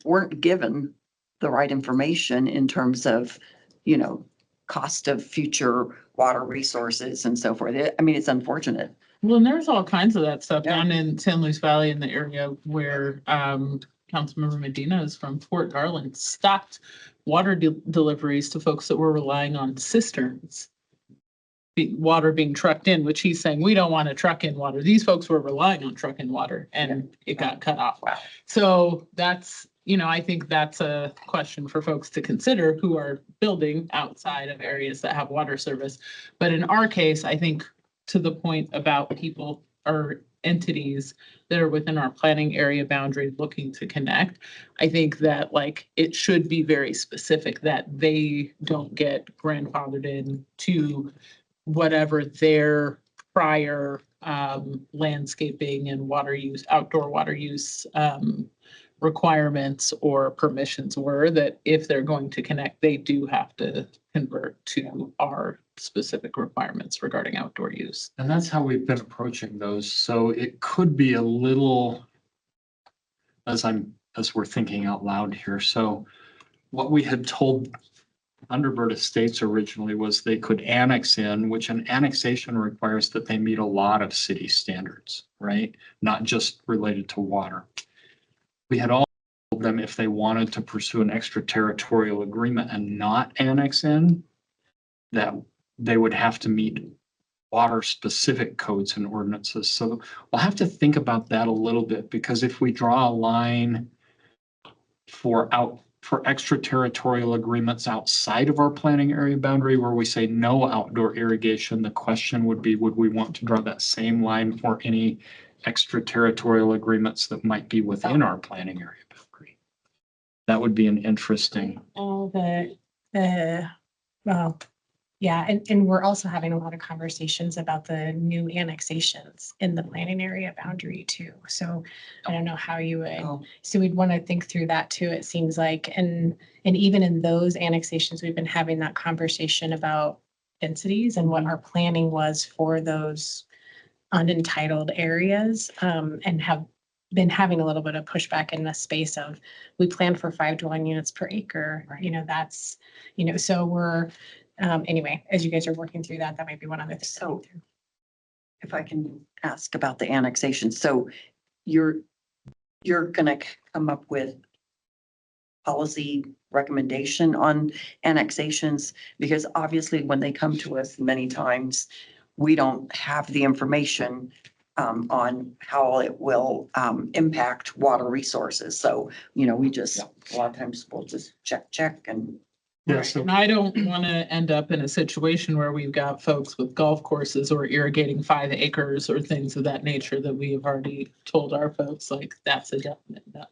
weren't given the right information in terms of, you know, cost of future water resources and so forth. I mean, it's unfortunate. Well, and there's all kinds of that stuff Yeah. down in San Luis Valley in the area where Councilmember Medina is from. Fort Garland stopped water deliveries to folks that were relying on cisterns. Water being trucked in, which he's saying, we don't want to truck in water. These folks were relying on trucking water and it got cut off. Wow. So that's, you know, I think that's a question for folks to consider who are building outside of areas that have water service. But in our case, I think to the point about people or entities that are within our planning area boundary looking to connect, I think that like it should be very specific that they don't get grandfathered in to whatever their prior landscaping and water use, outdoor water use requirements or permissions were, that if they're going to connect, they do have to convert to our specific requirements regarding outdoor use. And that's how we've been approaching those. So it could be a little, as we're thinking out loud here. So what we had told Thunderbird Estates originally was they could annex in, which an annexation requires that they meet a lot of city standards, right? Not just related to water. We had all told them if they wanted to pursue an extraterritorial agreement and not annex in, that they would have to meet water specific codes and ordinances. So we'll have to think about that a little bit, because if we draw a line for extraterritorial agreements outside of our planning area boundary where we say no outdoor irrigation, the question would be, would we want to draw that same line for any extraterritorial agreements that might be within our planning area boundary? That would be an interesting. Oh, well, yeah, and we're also having a lot of conversations about the new annexations in the planning area boundary too. So I don't know how you would, Oh. so we'd want to think through that too, it seems like. And even in those annexations, we've been having that conversation about densities and what our planning was for those unentitled areas, and have been having a little bit of pushback in the space of, we plan for 5 dwelling units per acre, you know, that's, you know, so we're, anyway, as you guys are working through that, that might be one other thing. So if I can ask about the annexation, so you're gonna come up with policy recommendation on annexations, because obviously when they come to us many times, we don't have the information on how it will impact water resources. So, you know, we just, a lot of times we'll just check and. Yeah, Right, so and I don't want to end up in a situation where we've got folks with golf courses or irrigating 5 acres or things of that nature that we have already told our folks, like, that's a definite no.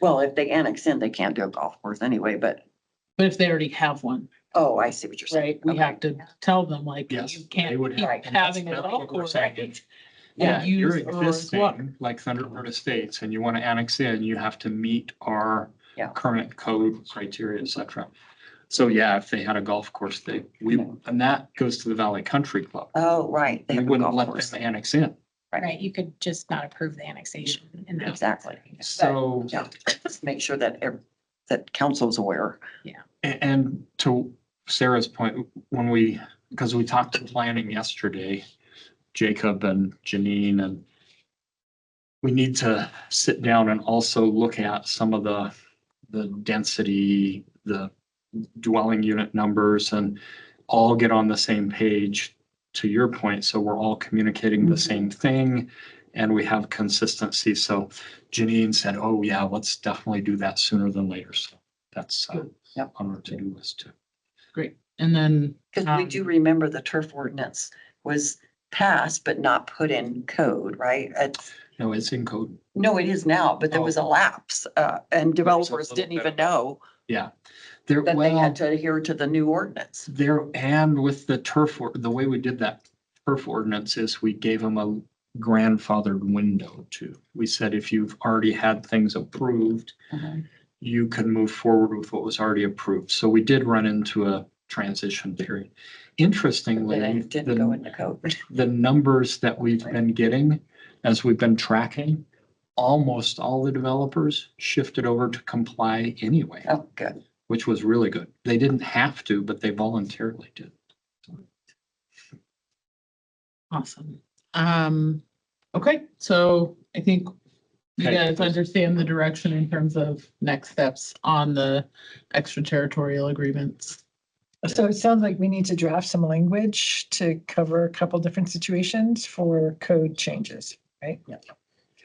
Well, if they annex in, they can't do a golf course anyway, but, But if they already have one, oh, I see what you're saying. right, we have to tell them like, yes, you they can't would keep have. having a That's golf what we're course. saying. Right? Yeah, And you're use Aurora's water. existing like Thunderbird Estates and you want to annex in, you have to meet our Yeah. current code criteria, et cetera. So yeah, if they had a golf course, and that goes to the Valley Country Club. Oh, right. They We have a wouldn't golf let course. them annex in. Right, you could just not approve the annexation in that. Exactly. So, Yeah, just make sure that that council's aware. and to Sarah's point, because we talked to planning yesterday, Jacob and Janine, and we need to sit down and also look at some of the density, the dwelling unit numbers, and all get on the same page, to your point. So we're all communicating the same thing and we have consistency. So Janine said, oh yeah, let's definitely do that sooner than later. So that's Yep. on our to-do list too. Great, and then. Because we do remember the turf ordinance was passed but not put in code, right? No, it's in code. No, it is now, but there was a lapse, and developers little didn't bit even of- know Yeah. There, that they well, had to adhere to the new ordinance. there, and with the the way we did that turf ordinance is we gave them a grandfathered window too. We said, if you've already had things approved, you can move forward with what was already approved. So we did run into a transition period. But Interestingly, it didn't go into code. the numbers that we've been getting as we've been tracking, almost all the developers shifted over to comply anyway, Oh, good. which was really good. They didn't have to, but they voluntarily did. Awesome. Okay, so I think you Okay. guys understand the direction in terms of next steps on the extraterritorial agreements. So it sounds like we need to draft some language to cover a couple different situations for code changes, right? Yeah.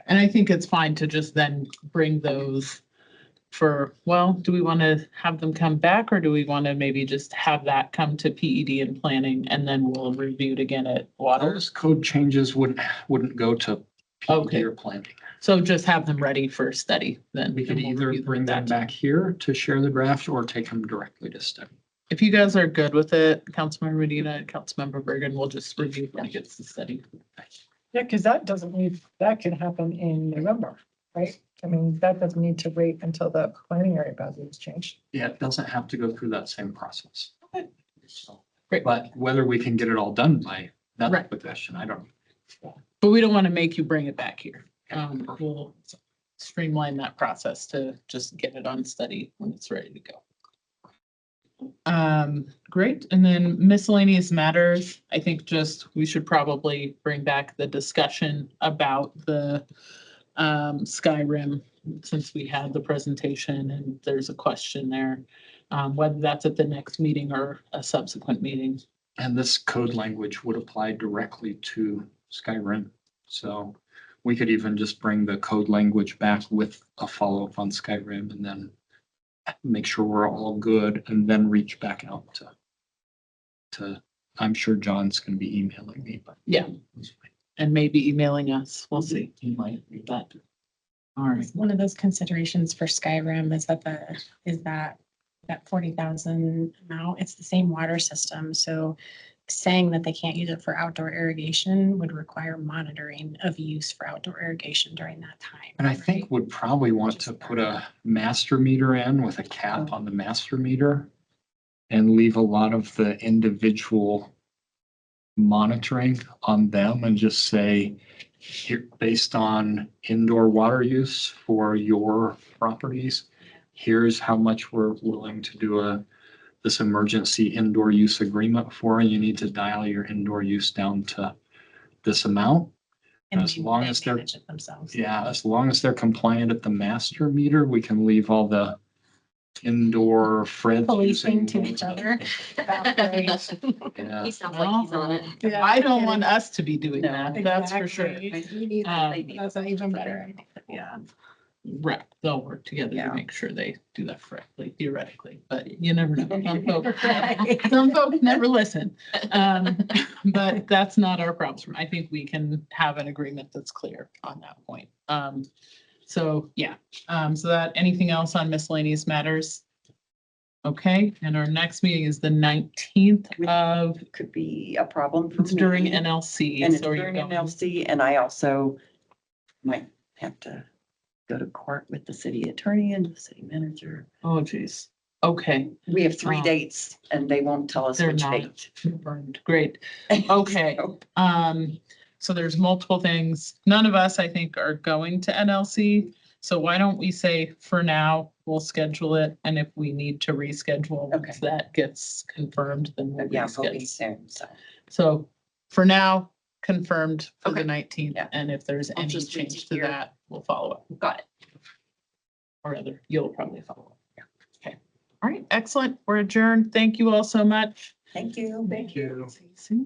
And I think it's fine to just then bring those for, well, do we want to have them come back or do we want to maybe just have that come to PED and planning and then we'll review it again at water? Those code changes wouldn't go to Okay. PD or planning. So just have them ready for study then. We could and we'll either review bring at them that back time. here to share the draft or take them directly to study. If you guys are good with it, Councilmember Medina and Councilmember Bergan, we'll just review when it gets to study. Yeah, because that doesn't need, that can happen in November, right? I mean, that doesn't need to wait until the planning area boundary is changed. Yeah, it doesn't have to go through that same process. Okay. So, Great. but whether we can get it all done by that Right. question, I don't know. But we don't want to make you bring it back here. We'll streamline that process to just get it on study when it's ready to go. Great. And then miscellaneous matters, I think just we should probably bring back the discussion about the Skyrim, since we had the presentation and there's a question there. Whether that's at the next meeting or a subsequent meeting. And this code language would apply directly to Skyrim. So we could even just bring the code language back with a follow-up on Skyrim and then make sure we're all good and then reach back out to, I'm sure John's gonna be emailing me, but. Yeah. And maybe emailing us. We'll see. He might be that. All right. One of those considerations for Skyrim is that that 40,000 amount, it's the same water system. So saying that they can't use it for outdoor irrigation would require monitoring of use for outdoor irrigation during that time. And I think right? would probably want to put a master meter in with a cap on the master meter and leave a lot of the individual monitoring on them and just say, here, based on indoor water use for your properties, here's how much we're willing to do this emergency indoor use agreement for, and you need to dial your indoor use down to this amount. And as long as they're- manage it themselves. Yeah, as long as they're compliant at the master meter, we can leave all the indoor Fred Policing using. to each other. Yeah. He sounds like he's on it. Yeah, I don't want us to be doing No. that, that's for sure. Exactly. We need Um, that's an even better. Yeah. Right, they'll work together Yeah. to make sure they do that correctly, theoretically, but you never know. Some folks- Right. Some folks never listen. But that's not our problem. I think we can have an agreement that's clear on that point. So, yeah, so that, anything else on miscellaneous matters? Okay, and our next meeting is the 19th of, Could be a problem for it's during me. NLC. And it's so are you during going- NLC, and I also might have to go to court with the city attorney and the city manager. Oh, geez. Okay, We have 3 Oh. dates and they won't tell us they're which not date. confirmed. Great. Okay. So, So there's multiple things. None of us, I think, are going to NLC. So why don't we say for now, we'll schedule it. And if we need to reschedule, once Okay. that gets confirmed, then we'll Yeah, hoping reschedule. soon, so. So for now, confirmed for the Okay. 19th. Yeah. And if there's I'll any just wait to change to hear. that, we'll follow up. Got it. Or rather, you'll probably follow up. Yeah. Okay. All right, excellent. We're adjourned. Thank you all so much. Thank you. Thank you. See you soon.